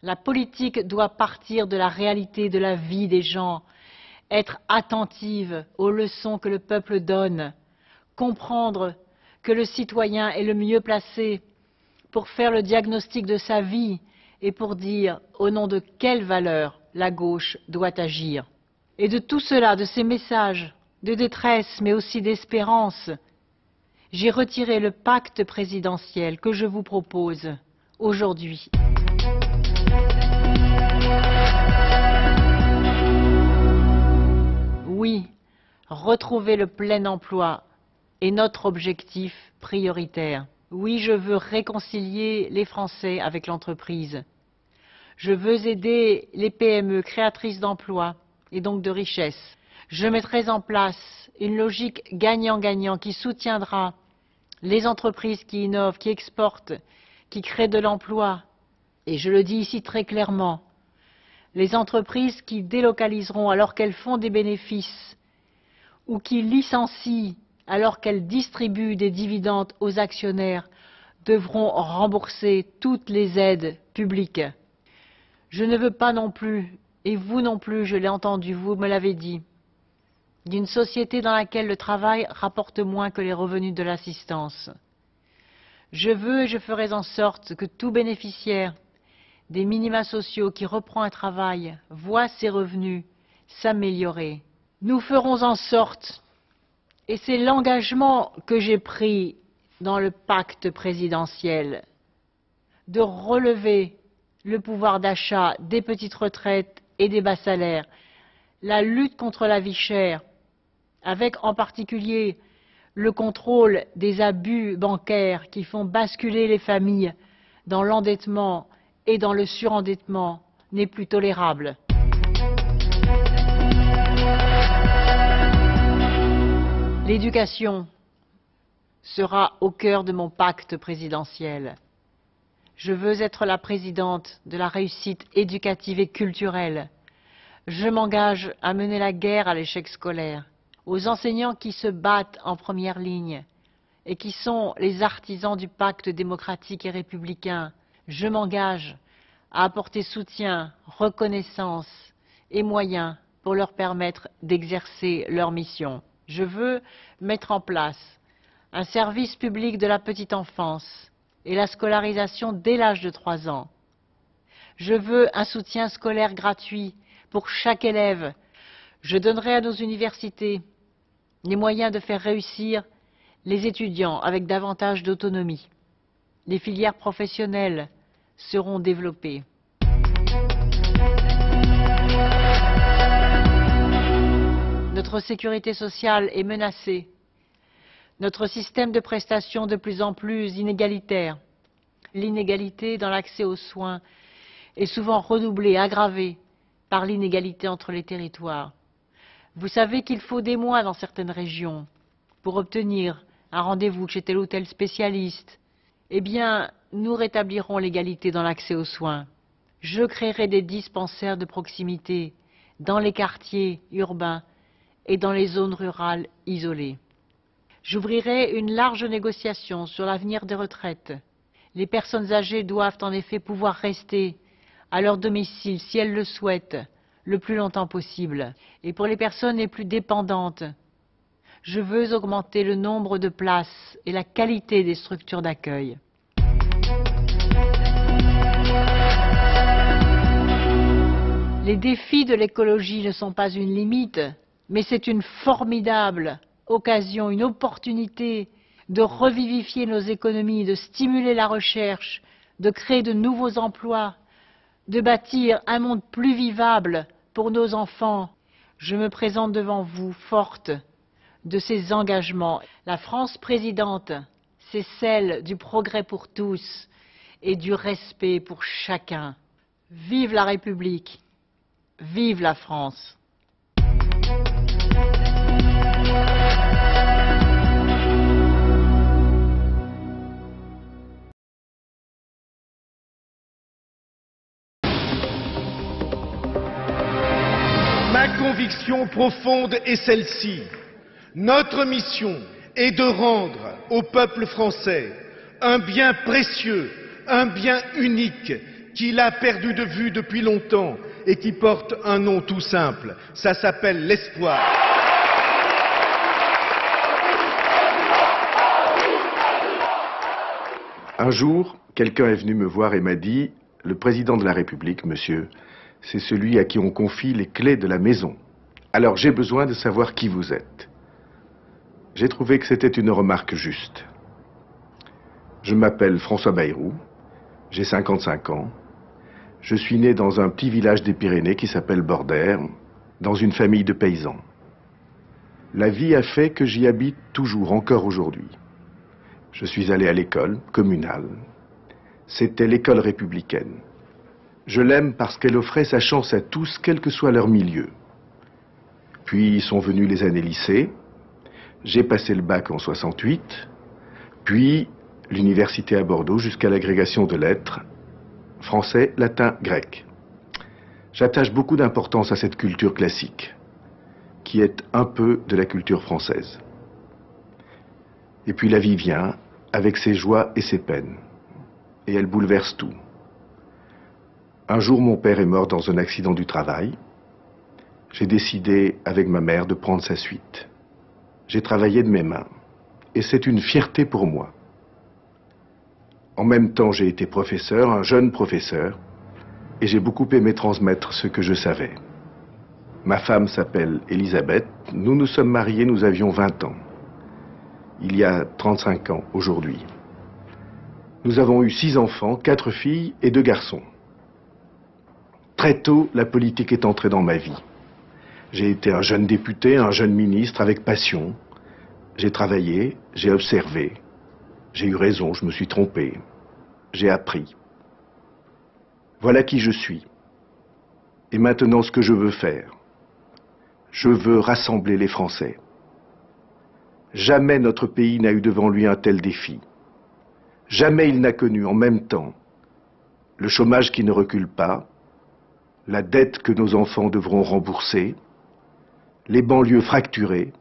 La politique doit partir de la réalité de la vie des gens, être attentive aux leçons que le peuple donne, comprendre que le citoyen est le mieux placé pour faire le diagnostic de sa vie et pour dire au nom de quelles valeurs la gauche doit agir. Et de tout cela, de ces messages de détresse mais aussi d'espérance, j'ai retiré le pacte présidentiel que je vous propose aujourd'hui. Oui, retrouver le plein emploi est notre objectif prioritaire. Oui, je veux réconcilier les Français avec l'entreprise. Je veux aider les PME créatrices d'emplois et donc de richesses. Je mettrai en place une logique gagnant-gagnant qui soutiendra les entreprises qui innovent, qui exportent, qui créent de l'emploi. Et je le dis ici très clairement, les entreprises qui délocaliseront alors qu'elles font des bénéfices ou qui licencient alors qu'elles distribuent des dividendes aux actionnaires devront rembourser toutes les aides publiques. Je ne veux pas non plus, et vous non plus, je l'ai entendu, vous me l'avez dit, d'une société dans laquelle le travail rapporte moins que les revenus de l'assistance. Je veux et je ferai en sorte que tout bénéficiaire des minima sociaux qui reprend un travail voit ses revenus s'améliorer. Nous ferons en sorte, et c'est l'engagement que j'ai pris dans le pacte présidentiel, de relever le pouvoir d'achat des petites retraites et des bas salaires, la lutte contre la vie chère, avec en particulier le contrôle des abus bancaires qui font basculer les familles dans l'endettement et dans le surendettement, n'est plus tolérable. L'éducation, sera au cœur de mon pacte présidentiel. Je veux être la présidente de la réussite éducative et culturelle. Je m'engage à mener la guerre à l'échec scolaire, aux enseignants qui se battent en première ligne et qui sont les artisans du pacte démocratique et républicain. Je m'engage à apporter soutien, reconnaissance et moyens pour leur permettre d'exercer leur mission. Je veux mettre en place un service public de la petite enfance et la scolarisation dès l'âge de 3 ans. Je veux un soutien scolaire gratuit pour chaque élève. Je donnerai à nos universités les moyens de faire réussir les étudiants avec davantage d'autonomie. Les filières professionnelles seront développées. Notre sécurité sociale est menacée. Notre système de prestations de plus en plus inégalitaire. L'inégalité dans l'accès aux soins est souvent redoublée, aggravée par l'inégalité entre les territoires. Vous savez qu'il faut des mois dans certaines régions pour obtenir un rendez-vous chez tel ou tel spécialiste. Eh bien, nous rétablirons l'égalité dans l'accès aux soins. Je créerai des dispensaires de proximité dans les quartiers urbains et dans les zones rurales isolées. J'ouvrirai une large négociation sur l'avenir des retraites. Les personnes âgées doivent en effet pouvoir rester à leur domicile, si elles le souhaitent, le plus longtemps possible. Et pour les personnes les plus dépendantes, je veux augmenter le nombre de places et la qualité des structures d'accueil. Les défis de l'écologie ne sont pas une limite, mais c'est une formidable occasion, une opportunité de revivifier nos économies, de stimuler la recherche, de créer de nouveaux emplois, de bâtir un monde plus vivable pour nos enfants. Je me présente devant vous forte de ces engagements. La France présidente, c'est celle du progrès pour tous et du respect pour chacun. Vive la République, vive la France. Ma conviction profonde est celle-ci. Notre mission est de rendre au peuple français un bien précieux, un bien unique, qu'il a perdu de vue depuis longtemps et qui porte un nom tout simple. Ça s'appelle l'espoir. Un jour, quelqu'un est venu me voir et m'a dit « Le président de la République, monsieur, c'est celui à qui on confie les clés de la maison. Alors j'ai besoin de savoir qui vous êtes. » J'ai trouvé que c'était une remarque juste. Je m'appelle François Bayrou, j'ai 55 ans. Je suis né dans un petit village des Pyrénées qui s'appelle Bordère, dans une famille de paysans. La vie a fait que j'y habite toujours, encore aujourd'hui. Je suis allé à l'école communale. C'était l'école républicaine. Je l'aime parce qu'elle offrait sa chance à tous, quel que soit leur milieu. Puis sont venues les années lycée. J'ai passé le bac en 68, puis l'université à Bordeaux jusqu'à l'agrégation de lettres, français, latin, grec. J'attache beaucoup d'importance à cette culture classique, qui est un peu de la culture française. Et puis la vie vient, avec ses joies et ses peines, et elle bouleverse tout. Un jour, mon père est mort dans un accident du travail. J'ai décidé, avec ma mère, de prendre sa suite. J'ai travaillé de mes mains, et c'est une fierté pour moi. En même temps, j'ai été professeur, un jeune professeur, et j'ai beaucoup aimé transmettre ce que je savais. Ma femme s'appelle Elisabeth, nous nous sommes mariés, nous avions 20 ans. Il y a 35 ans, aujourd'hui. Nous avons eu 6 enfants, 4 filles et 2 garçons. Très tôt, la politique est entrée dans ma vie. J'ai été un jeune député, un jeune ministre avec passion. J'ai travaillé, j'ai observé. J'ai eu raison, je me suis trompé. J'ai appris. Voilà qui je suis. Et maintenant, ce que je veux faire. Je veux rassembler les Français. Jamais notre pays n'a eu devant lui un tel défi. Jamais il n'a connu en même temps le chômage qui ne recule pas, la dette que nos enfants devront rembourser, les banlieues fracturées,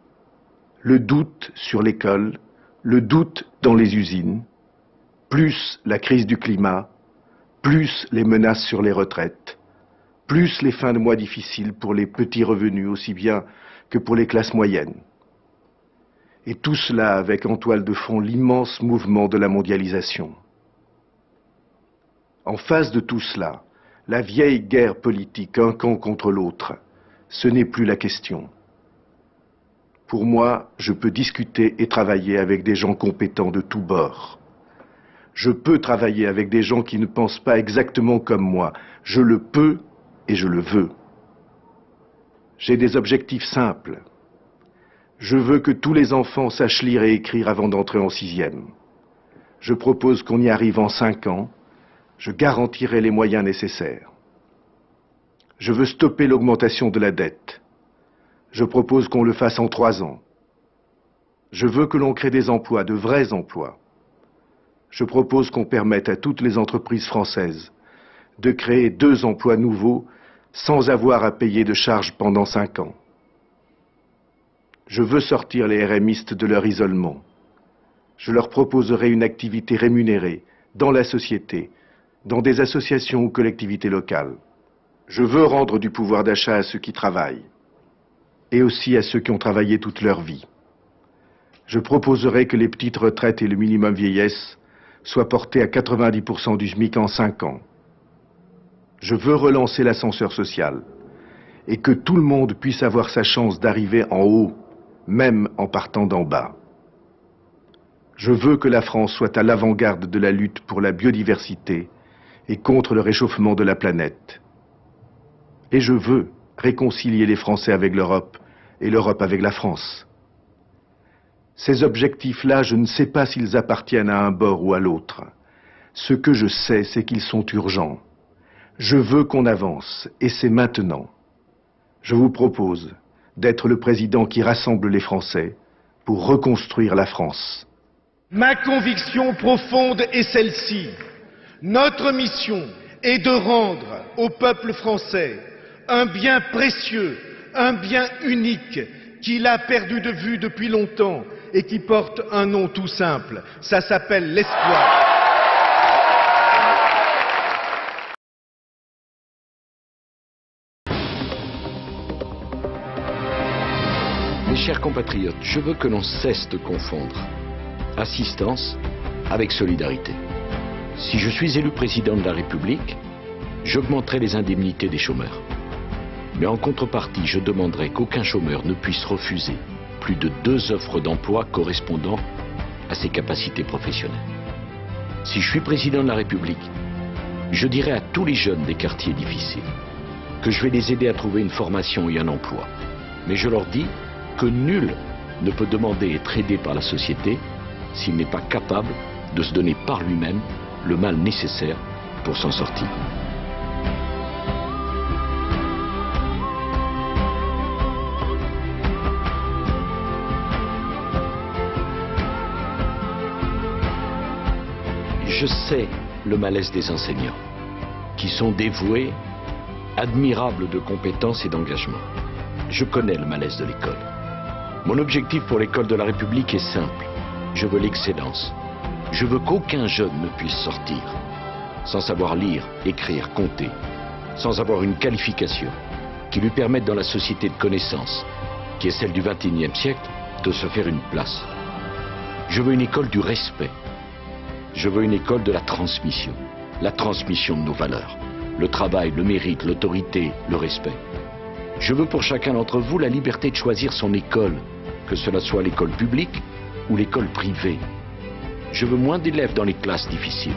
le doute sur l'école, le doute dans les usines, plus la crise du climat, plus les menaces sur les retraites, plus les fins de mois difficiles pour les petits revenus aussi bien que pour les classes moyennes. Et tout cela avec en toile de fond l'immense mouvement de la mondialisation. En face de tout cela, la vieille guerre politique, un camp contre l'autre, ce n'est plus la question. Pour moi, je peux discuter et travailler avec des gens compétents de tous bords. Je peux travailler avec des gens qui ne pensent pas exactement comme moi. Je le peux et je le veux. J'ai des objectifs simples. Je veux que tous les enfants sachent lire et écrire avant d'entrer en 6e. Je propose qu'on y arrive en 5 ans. Je garantirai les moyens nécessaires. Je veux stopper l'augmentation de la dette. Je propose qu'on le fasse en 3 ans. Je veux que l'on crée des emplois, de vrais emplois. Je propose qu'on permette à toutes les entreprises françaises de créer 2 emplois nouveaux sans avoir à payer de charges pendant 5 ans. Je veux sortir les RMistes de leur isolement. Je leur proposerai une activité rémunérée dans la société, dans des associations ou collectivités locales. Je veux rendre du pouvoir d'achat à ceux qui travaillent et aussi à ceux qui ont travaillé toute leur vie. Je proposerai que les petites retraites et le minimum vieillesse soient portés à 90% du SMIC en 5 ans. Je veux relancer l'ascenseur social et que tout le monde puisse avoir sa chance d'arriver en haut, même en partant d'en bas. Je veux que la France soit à l'avant-garde de la lutte pour la biodiversité et contre le réchauffement de la planète. Et je veux réconcilier les Français avec l'Europe et l'Europe avec la France. Ces objectifs-là, je ne sais pas s'ils appartiennent à un bord ou à l'autre. Ce que je sais, c'est qu'ils sont urgents. Je veux qu'on avance, et c'est maintenant. Je vous propose d'être le président qui rassemble les Français pour reconstruire la France. Ma conviction profonde est celle-ci. Notre mission est de rendre au peuple français un bien précieux, un bien unique, qu'il a perdu de vue depuis longtemps et qui porte un nom tout simple. Ça s'appelle l'espoir. Mes chers compatriotes, je veux que l'on cesse de confondre assistance avec solidarité. Si je suis élu président de la République, j'augmenterai les indemnités des chômeurs. Mais en contrepartie, je demanderai qu'aucun chômeur ne puisse refuser plus de 2 offres d'emploi correspondant à ses capacités professionnelles. Si je suis président de la République, je dirai à tous les jeunes des quartiers difficiles que je vais les aider à trouver une formation et un emploi. Mais je leur dis que nul ne peut demander et être aidé par la société s'il n'est pas capable de se donner par lui-même le mal nécessaire pour s'en sortir. Je sais le malaise des enseignants, qui sont dévoués, admirables de compétences et d'engagement. Je connais le malaise de l'école. Mon objectif pour l'école de la République est simple. Je veux l'excellence. Je veux qu'aucun jeune ne puisse sortir sans savoir lire, écrire, compter, sans avoir une qualification qui lui permette dans la société de connaissances, qui est celle du XXIe siècle, de se faire une place. Je veux une école du respect. Je veux une école de la transmission de nos valeurs, le travail, le mérite, l'autorité, le respect. Je veux pour chacun d'entre vous la liberté de choisir son école, que cela soit l'école publique ou l'école privée. Je veux moins d'élèves dans les classes difficiles.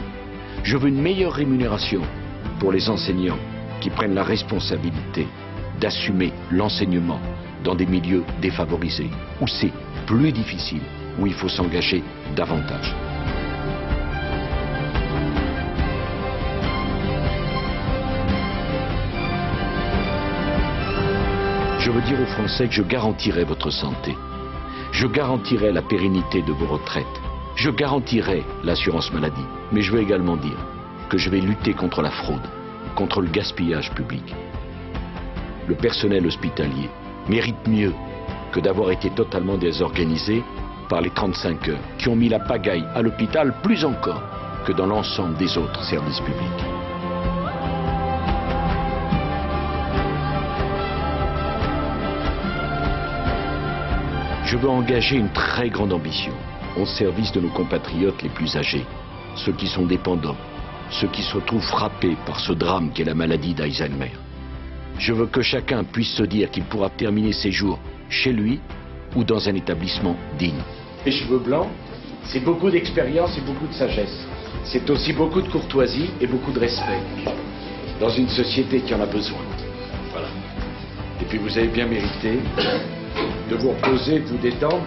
Je veux une meilleure rémunération pour les enseignants qui prennent la responsabilité d'assumer l'enseignement dans des milieux défavorisés, où c'est plus difficile, où il faut s'engager davantage. Je veux dire aux Français que je garantirai votre santé. Je garantirai la pérennité de vos retraites. Je garantirai l'assurance maladie. Mais je veux également dire que je vais lutter contre la fraude, contre le gaspillage public. Le personnel hospitalier mérite mieux que d'avoir été totalement désorganisé par les 35 heures qui ont mis la pagaille à l'hôpital plus encore que dans l'ensemble des autres services publics. Je veux engager une très grande ambition au service de nos compatriotes les plus âgés, ceux qui sont dépendants, ceux qui se retrouvent frappés par ce drame qu'est la maladie d'Alzheimer. Je veux que chacun puisse se dire qu'il pourra terminer ses jours chez lui ou dans un établissement digne. Les cheveux blancs, c'est beaucoup d'expérience et beaucoup de sagesse. C'est aussi beaucoup de courtoisie et beaucoup de respect dans une société qui en a besoin. Voilà. Et puis vous avez bien mérité de vous reposer, de vous détendre.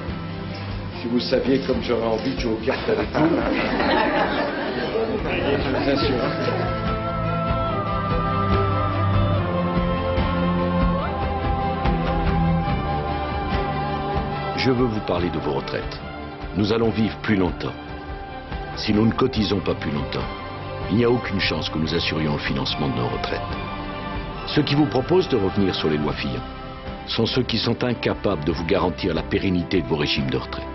Si vous saviez comme j'aurais envie de jouer aux cartes avec vous, je vous assure. Je veux vous parler de vos retraites. Nous allons vivre plus longtemps. Si nous ne cotisons pas plus longtemps, il n'y a aucune chance que nous assurions le financement de nos retraites. Ceux qui vous proposent de revenir sur les lois Fillon sont ceux qui sont incapables de vous garantir la pérennité de vos régimes de retraite.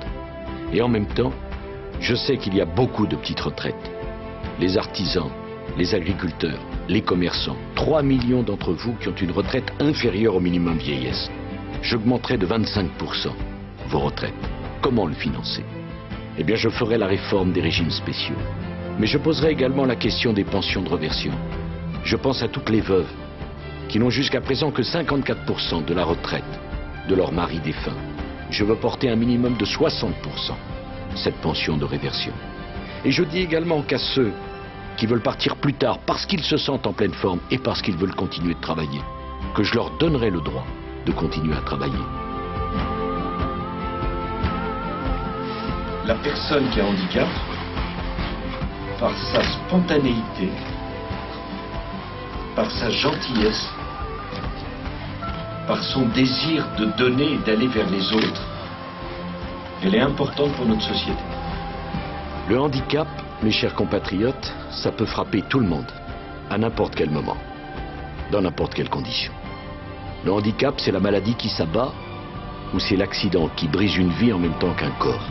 Et en même temps, je sais qu'il y a beaucoup de petites retraites. Les artisans, les agriculteurs, les commerçants, 3 millions d'entre vous qui ont une retraite inférieure au minimum vieillesse. J'augmenterai de 25% vos retraites. Comment le financer? Eh bien, je ferai la réforme des régimes spéciaux. Mais je poserai également la question des pensions de réversion. Je pense à toutes les veuves qui n'ont jusqu'à présent que 54% de la retraite de leur mari défunt. Je veux porter un minimum de 60% cette pension de réversion. Et je dis également qu'à ceux qui veulent partir plus tard parce qu'ils se sentent en pleine forme et parce qu'ils veulent continuer de travailler, que je leur donnerai le droit de continuer à travailler. La personne qui a un handicap, par sa spontanéité, par sa gentillesse, par son désir de donner et d'aller vers les autres, elle est importante pour notre société. Le handicap, mes chers compatriotes, ça peut frapper tout le monde, à n'importe quel moment, dans n'importe quelle condition. Le handicap, c'est la maladie qui s'abat ou c'est l'accident qui brise une vie en même temps qu'un corps.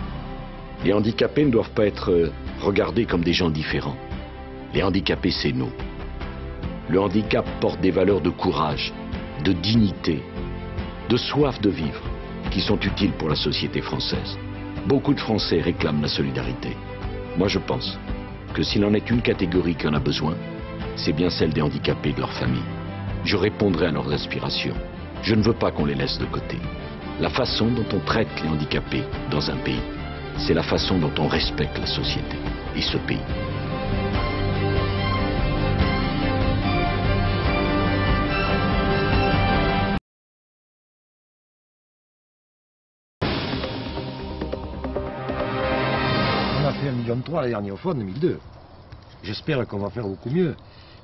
Les handicapés ne doivent pas être regardés comme des gens différents. Les handicapés, c'est nous. Le handicap porte des valeurs de courage, de dignité, de soif de vivre, qui sont utiles pour la société française. Beaucoup de Français réclament la solidarité. Moi, je pense que s'il en est une catégorie qui en a besoin, c'est bien celle des handicapés et de leur famille. Je répondrai à leurs aspirations. Je ne veux pas qu'on les laisse de côté. La façon dont on traite les handicapés dans un pays, c'est la façon dont on respecte la société et ce pays. On a fait 1,3 million la dernière fois en 2002. J'espère qu'on va faire beaucoup mieux.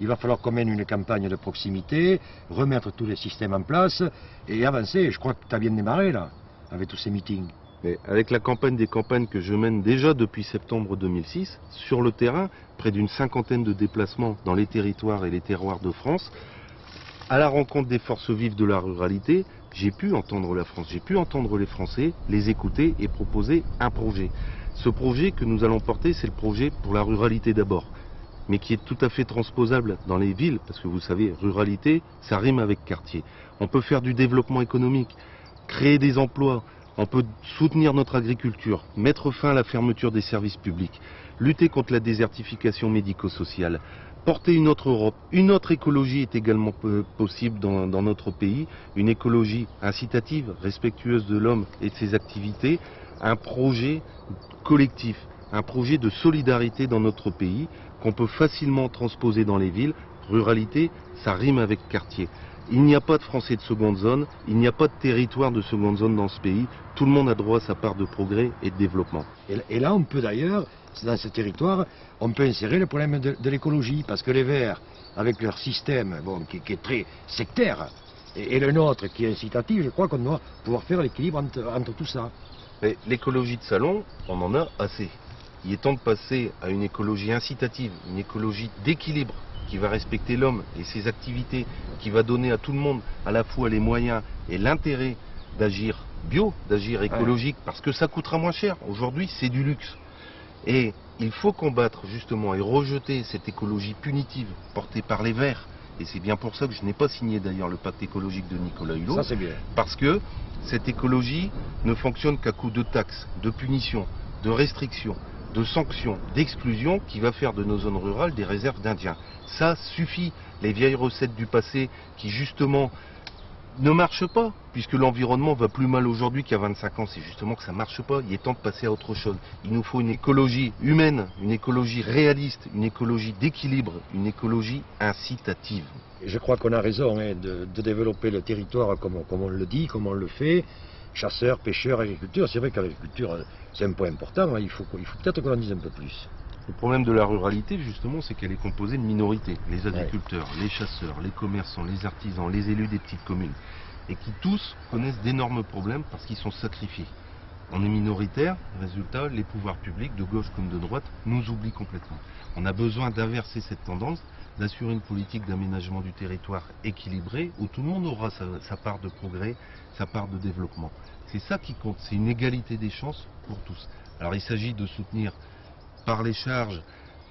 Il va falloir qu'on mène une campagne de proximité, remettre tous les systèmes en place et avancer. Je crois que tu as bien démarré là, avec tous ces meetings. Mais avec la campagne des campagnes que je mène déjà depuis septembre 2006, sur le terrain, près d'une 50aine de déplacements dans les territoires et les terroirs de France, à la rencontre des forces vives de la ruralité, j'ai pu entendre la France, j'ai pu entendre les Français, les écouter et proposer un projet. Ce projet que nous allons porter, c'est le projet pour la ruralité d'abord, mais qui est tout à fait transposable dans les villes, parce que vous savez, ruralité, ça rime avec quartier. On peut faire du développement économique, créer des emplois, on peut soutenir notre agriculture, mettre fin à la fermeture des services publics, lutter contre la désertification médico-sociale, porter une autre Europe. Une autre écologie est également possible dans notre pays, une écologie incitative, respectueuse de l'homme et de ses activités, un projet collectif, un projet de solidarité dans notre pays qu'on peut facilement transposer dans les villes. Ruralité, ça rime avec quartier. Il n'y a pas de Français de seconde zone, il n'y a pas de territoire de seconde zone dans ce pays. Tout le monde a droit à sa part de progrès et de développement. Et là, on peut d'ailleurs, dans ce territoire, on peut insérer le problème de l'écologie, parce que les Verts, avec leur système qui est très sectaire, et le nôtre qui est incitatif, je crois qu'on doit pouvoir faire l'équilibre entre tout ça. Mais l'écologie de salon, on en a assez. Il est temps de passer à une écologie incitative, une écologie d'équilibre, qui va respecter l'homme et ses activités, qui va donner à tout le monde à la fois les moyens et l'intérêt d'agir bio, d'agir écologique, parce que ça coûtera moins cher. Aujourd'hui, c'est du luxe. Et il faut combattre justement et rejeter cette écologie punitive portée par les Verts. Et c'est bien pour ça que je n'ai pas signé d'ailleurs le pacte écologique de Nicolas Hulot. Ça, c'est bien. Parce que cette écologie ne fonctionne qu'à coup de taxes, de punitions, de restrictions, de sanctions, d'exclusions, qui va faire de nos zones rurales des réserves d'Indiens. Ça suffit. Les vieilles recettes du passé qui justement ne marchent pas, puisque l'environnement va plus mal aujourd'hui qu'il y a 25 ans. C'est justement que ça ne marche pas. Il est temps de passer à autre chose. Il nous faut une écologie humaine, une écologie réaliste, une écologie d'équilibre, une écologie incitative. Je crois qu'on a raison de développer le territoire comme on le dit, comme on le fait. Chasseurs, pêcheurs, agriculteurs. C'est vrai que l'agriculture, c'est un point important. Il faut peut-être qu'on en dise un peu plus. Le problème de la ruralité, justement, c'est qu'elle est composée de minorités. Les agriculteurs, les chasseurs, les commerçants, les artisans, les élus des petites communes. Et qui tous connaissent d'énormes problèmes parce qu'ils sont sacrifiés. On est minoritaire, résultat, les pouvoirs publics, de gauche comme de droite, nous oublient complètement. On a besoin d'inverser cette tendance, d'assurer une politique d'aménagement du territoire équilibrée, où tout le monde aura sa part de progrès, sa part de développement. C'est ça qui compte, c'est une égalité des chances pour tous. Alors il s'agit de soutenir par les charges,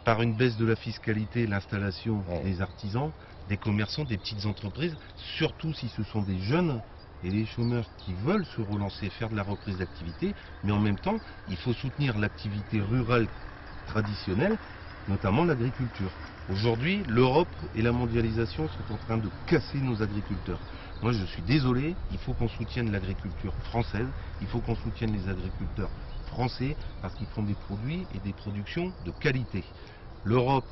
par une baisse de la fiscalité, l'installation des artisans, des commerçants, des petites entreprises, surtout si ce sont des jeunes et les chômeurs qui veulent se relancer, faire de la reprise d'activité, mais en même temps, il faut soutenir l'activité rurale traditionnelle, notamment l'agriculture. Aujourd'hui, l'Europe et la mondialisation sont en train de casser nos agriculteurs. Moi, je suis désolé, il faut qu'on soutienne l'agriculture française, il faut qu'on soutienne les agriculteurs français parce qu'ils font des produits et des productions de qualité. L'Europe,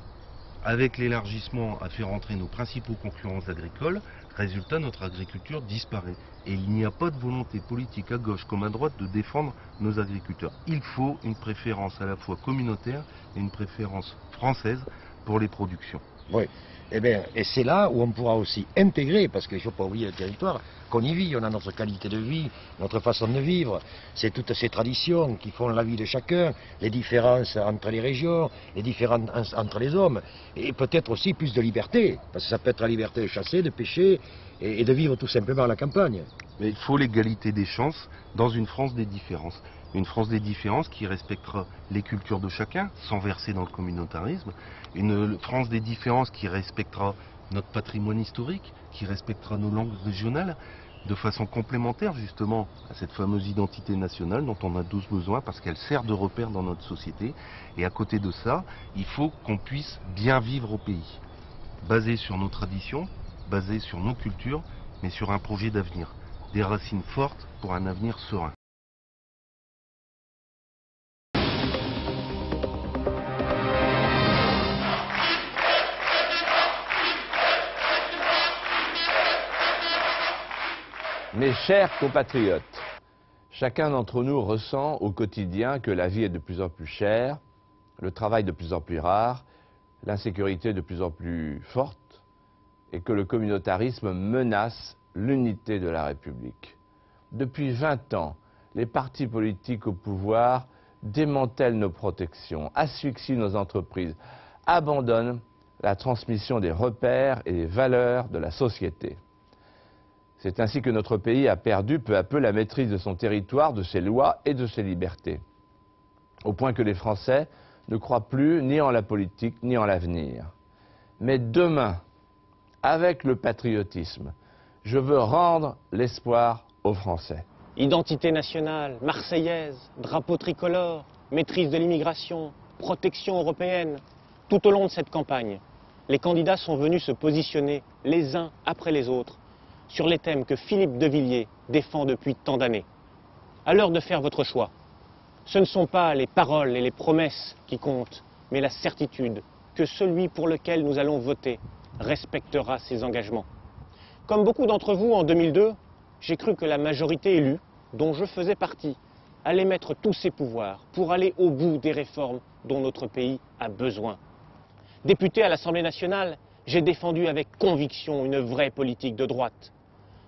avec l'élargissement, a fait rentrer nos principaux concurrents agricoles. Résultat, notre agriculture disparaît. Et il n'y a pas de volonté politique à gauche comme à droite de défendre nos agriculteurs. Il faut une préférence à la fois communautaire et une préférence française pour les productions. Oui, eh bien, et c'est là où on pourra aussi intégrer, parce qu'il ne faut pas oublier le territoire, qu'on y vit, on a notre qualité de vie, notre façon de vivre, c'est toutes ces traditions qui font la vie de chacun, les différences entre les régions, les différences entre les hommes, et peut-être aussi plus de liberté, parce que ça peut être la liberté de chasser, de pêcher, et de vivre tout simplement à la campagne. Mais il faut l'égalité des chances dans une France des différences. Une France des différences qui respectera les cultures de chacun, sans verser dans le communautarisme. Une France des différences qui respectera notre patrimoine historique, qui respectera nos langues régionales, de façon complémentaire justement à cette fameuse identité nationale dont on a tous besoin parce qu'elle sert de repère dans notre société. Et à côté de ça, il faut qu'on puisse bien vivre au pays, basé sur nos traditions, basé sur nos cultures, mais sur un projet d'avenir. Des racines fortes pour un avenir serein. Mes chers compatriotes, chacun d'entre nous ressent au quotidien que la vie est de plus en plus chère, le travail de plus en plus rare, l'insécurité de plus en plus forte et que le communautarisme menace l'unité de la République. Depuis 20 ans, les partis politiques au pouvoir démantèlent nos protections, asphyxient nos entreprises, abandonnent la transmission des repères et des valeurs de la société. C'est ainsi que notre pays a perdu peu à peu la maîtrise de son territoire, de ses lois et de ses libertés. Au point que les Français ne croient plus ni en la politique ni en l'avenir. Mais demain, avec le patriotisme, je veux rendre l'espoir aux Français. Identité nationale, marseillaise, drapeau tricolore, maîtrise de l'immigration, protection européenne. Tout au long de cette campagne, les candidats sont venus se positionner les uns après les autres sur les thèmes que Philippe de Villiers défend depuis tant d'années. À l'heure de faire votre choix, ce ne sont pas les paroles et les promesses qui comptent, mais la certitude que celui pour lequel nous allons voter respectera ses engagements. Comme beaucoup d'entre vous en 2002, j'ai cru que la majorité élue, dont je faisais partie, allait mettre tous ses pouvoirs pour aller au bout des réformes dont notre pays a besoin. Député à l'Assemblée nationale, j'ai défendu avec conviction une vraie politique de droite.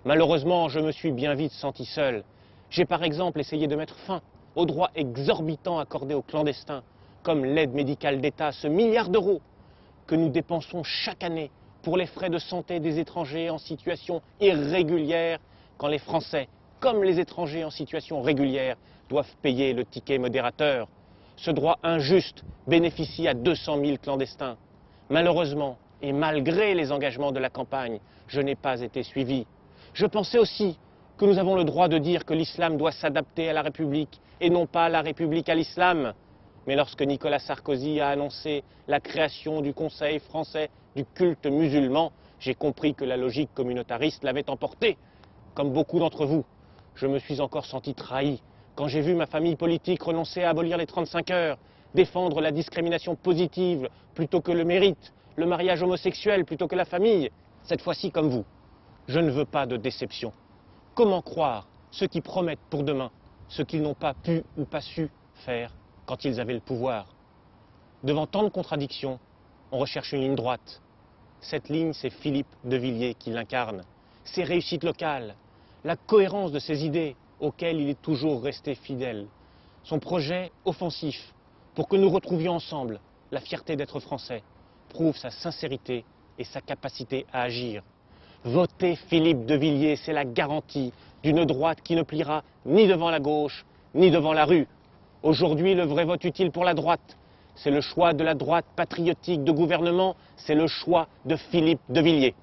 Malheureusement, je me suis bien vite senti seul. J'ai par exemple essayé de mettre fin aux droits exorbitants accordés aux clandestins, comme l'aide médicale d'État, ce milliard d'euros que nous dépensons chaque année pour les frais de santé des étrangers en situation irrégulière, quand les Français, comme les étrangers en situation régulière, doivent payer le ticket modérateur. Ce droit injuste bénéficie à 200 000 clandestins. Malheureusement, et malgré les engagements de la campagne, je n'ai pas été suivi. Je pensais aussi que nous avons le droit de dire que l'islam doit s'adapter à la République et non pas la République à l'islam. Mais lorsque Nicolas Sarkozy a annoncé la création du Conseil français du culte musulman, j'ai compris que la logique communautariste l'avait emporté. Comme beaucoup d'entre vous, je me suis encore senti trahi quand j'ai vu ma famille politique renoncer à abolir les 35 heures, défendre la discrimination positive plutôt que le mérite, le mariage homosexuel plutôt que la famille. Cette fois-ci, comme vous, je ne veux pas de déception. Comment croire ceux qui promettent pour demain ce qu'ils n'ont pas pu ou pas su faire quand ils avaient le pouvoir? Devant tant de contradictions, on recherche une ligne droite. Cette ligne, c'est Philippe de Villiers qui l'incarne. Ses réussites locales, la cohérence de ses idées auxquelles il est toujours resté fidèle. Son projet offensif pour que nous retrouvions ensemble la fierté d'être français prouve sa sincérité et sa capacité à agir. Voter Philippe de Villiers, c'est la garantie d'une droite qui ne pliera ni devant la gauche, ni devant la rue. Aujourd'hui, le vrai vote utile pour la droite, c'est le choix de la droite patriotique de gouvernement, c'est le choix de Philippe de Villiers.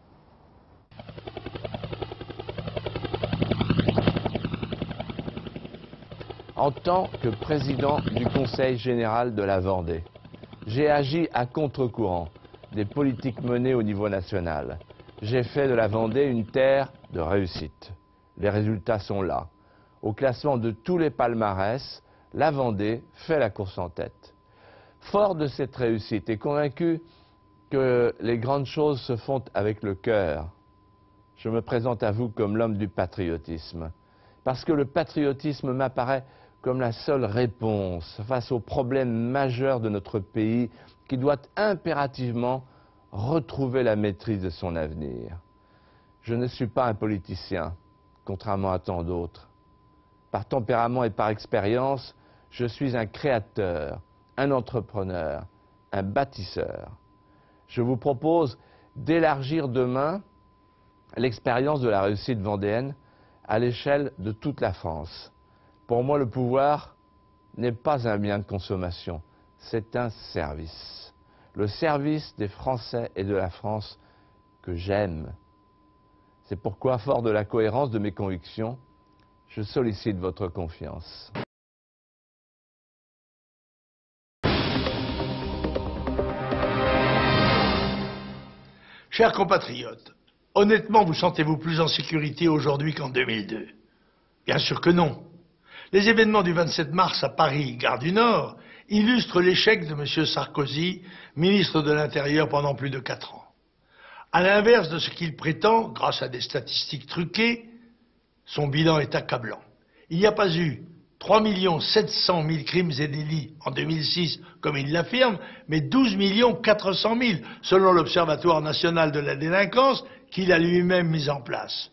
En tant que président du Conseil général de la Vendée, j'ai agi à contre-courant des politiques menées au niveau national. J'ai fait de la Vendée une terre de réussite. Les résultats sont là. Au classement de tous les palmarès, la Vendée fait la course en tête. Fort de cette réussite et convaincu que les grandes choses se font avec le cœur, je me présente à vous comme l'homme du patriotisme. Parce que le patriotisme m'apparaît comme la seule réponse face aux problèmes majeurs de notre pays qui doit impérativement retrouver la maîtrise de son avenir. Je ne suis pas un politicien, contrairement à tant d'autres. Par tempérament et par expérience, je suis un créateur, un entrepreneur, un bâtisseur. Je vous propose d'élargir demain l'expérience de la réussite vendéenne à l'échelle de toute la France. Pour moi, le pouvoir n'est pas un bien de consommation, c'est un service. Le service des Français et de la France que j'aime. C'est pourquoi, fort de la cohérence de mes convictions, je sollicite votre confiance. Chers compatriotes, honnêtement, vous sentez-vous plus en sécurité aujourd'hui qu'en 2002? Bien sûr que non. Les événements du 27 mars à Paris, gare du Nord, illustrent l'échec de M. Sarkozy, ministre de l'Intérieur pendant plus de 4 ans. À l'inverse de ce qu'il prétend, grâce à des statistiques truquées, son bilan est accablant. Il n'y a pas eu 3 700 000 crimes et délits en 2006, comme il l'affirme, mais 12 400 000, selon l'Observatoire national de la délinquance qu'il a lui-même mis en place.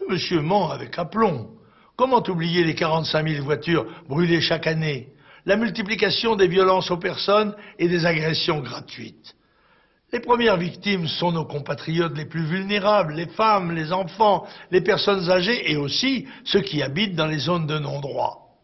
Monsieur ment avec aplomb. Comment oublier les 45 000 voitures brûlées chaque année, la multiplication des violences aux personnes et des agressions gratuites? Les premières victimes sont nos compatriotes les plus vulnérables, les femmes, les enfants, les personnes âgées et aussi ceux qui habitent dans les zones de non-droit.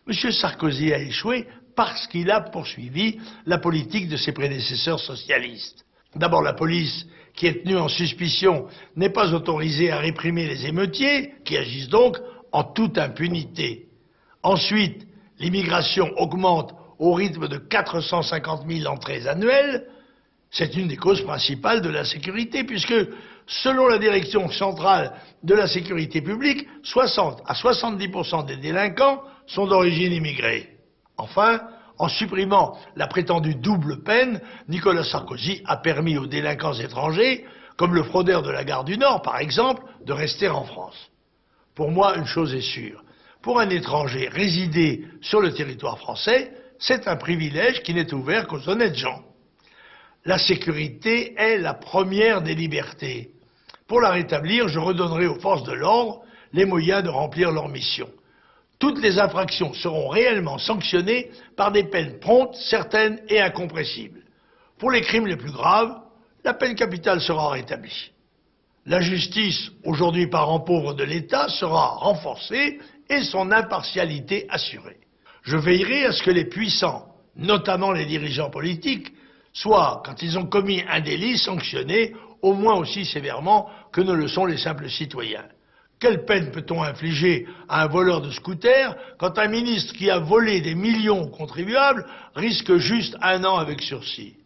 M. Sarkozy a échoué parce qu'il a poursuivi la politique de ses prédécesseurs socialistes. D'abord, la police, qui est tenue en suspicion, n'est pas autorisée à réprimer les émeutiers, qui agissent donc en toute impunité. Ensuite, l'immigration augmente au rythme de 450 000 entrées annuelles. C'est une des causes principales de l'insécurité, puisque, selon la Direction centrale de la sécurité publique, 60 à 70% des délinquants sont d'origine immigrée. Enfin, en supprimant la prétendue double peine, Nicolas Sarkozy a permis aux délinquants étrangers, comme le fraudeur de la gare du Nord par exemple, de rester en France. Pour moi, une chose est sûre. Pour un étranger résider sur le territoire français, c'est un privilège qui n'est ouvert qu'aux honnêtes gens. La sécurité est la première des libertés. Pour la rétablir, je redonnerai aux forces de l'ordre les moyens de remplir leur mission. toutes les infractions seront réellement sanctionnées par des peines promptes, certaines et incompressibles. Pour les crimes les plus graves, la peine capitale sera rétablie. La justice, aujourd'hui parent pauvre de l'État, sera renforcée et son impartialité assurée. Je veillerai à ce que les puissants, notamment les dirigeants politiques, soient, quand ils ont commis un délit, sanctionnés au moins aussi sévèrement que ne le sont les simples citoyens. Quelle peine peut-on infliger à un voleur de scooter quand un ministre qui a volé des millions aux contribuables risque juste 1 an avec sursis?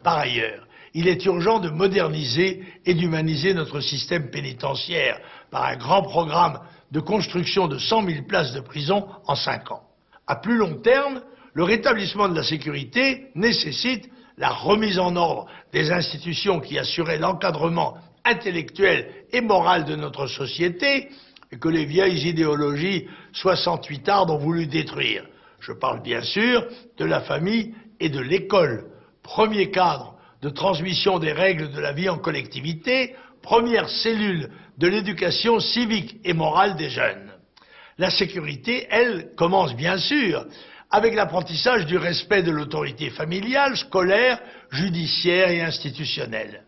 Par ailleurs, il est urgent de moderniser et d'humaniser notre système pénitentiaire par un grand programme de construction de 100 000 places de prison en 5 ans. À plus long terme, le rétablissement de la sécurité nécessite la remise en ordre des institutions qui assuraient l'encadrement intellectuel et moral de notre société et que les vieilles idéologies 68ardes ont voulu détruire. Je parle bien sûr de la famille et de l'école, premier cadre de transmission des règles de la vie en collectivité, première cellule de l'éducation civique et morale des jeunes. La sécurité, elle, commence bien sûr avec l'apprentissage du respect de l'autorité familiale, scolaire, judiciaire et institutionnelle.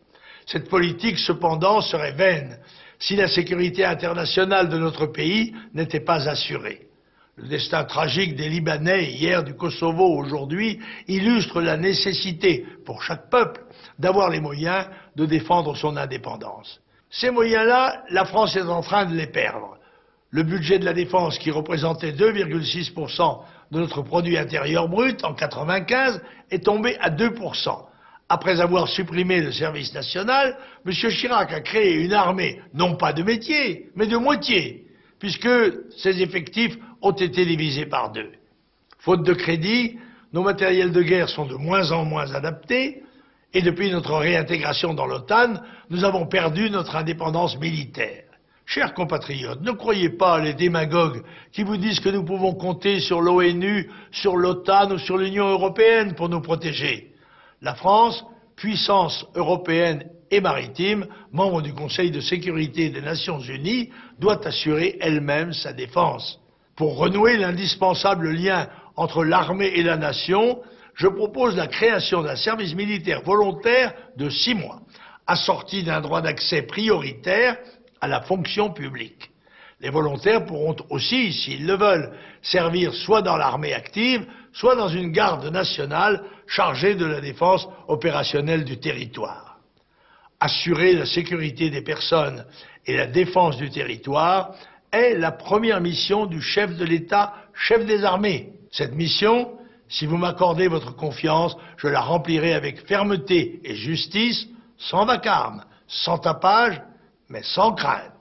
Cette politique, cependant, serait vaine si la sécurité internationale de notre pays n'était pas assurée. Le destin tragique des Libanais, hier du Kosovo, aujourd'hui, illustre la nécessité pour chaque peuple d'avoir les moyens de défendre son indépendance. Ces moyens-là, la France est en train de les perdre. Le budget de la défense, qui représentait 2,6% de notre produit intérieur brut en 1995, est tombé à 2%. Après avoir supprimé le service national, M. Chirac a créé une armée, non pas de métier, mais de moitié, puisque ses effectifs ont été divisés par 2. Faute de crédit, nos matériels de guerre sont de moins en moins adaptés, et depuis notre réintégration dans l'OTAN, nous avons perdu notre indépendance militaire. Chers compatriotes, ne croyez pas les démagogues qui vous disent que nous pouvons compter sur l'ONU, sur l'OTAN ou sur l'Union européenne pour nous protéger. La France, puissance européenne et maritime, membre du Conseil de sécurité des Nations Unies, doit assurer elle-même sa défense. Pour renouer l'indispensable lien entre l'armée et la nation, je propose la création d'un service militaire volontaire de 6 mois, assorti d'un droit d'accès prioritaire à la fonction publique. Les volontaires pourront aussi, s'ils le veulent, servir soit dans l'armée active, soit dans une garde nationale chargée de la défense opérationnelle du territoire. Assurer la sécurité des personnes et la défense du territoire est la première mission du chef de l'État, chef des armées. Cette mission, si vous m'accordez votre confiance, je la remplirai avec fermeté et justice, sans vacarme, sans tapage, mais sans crainte.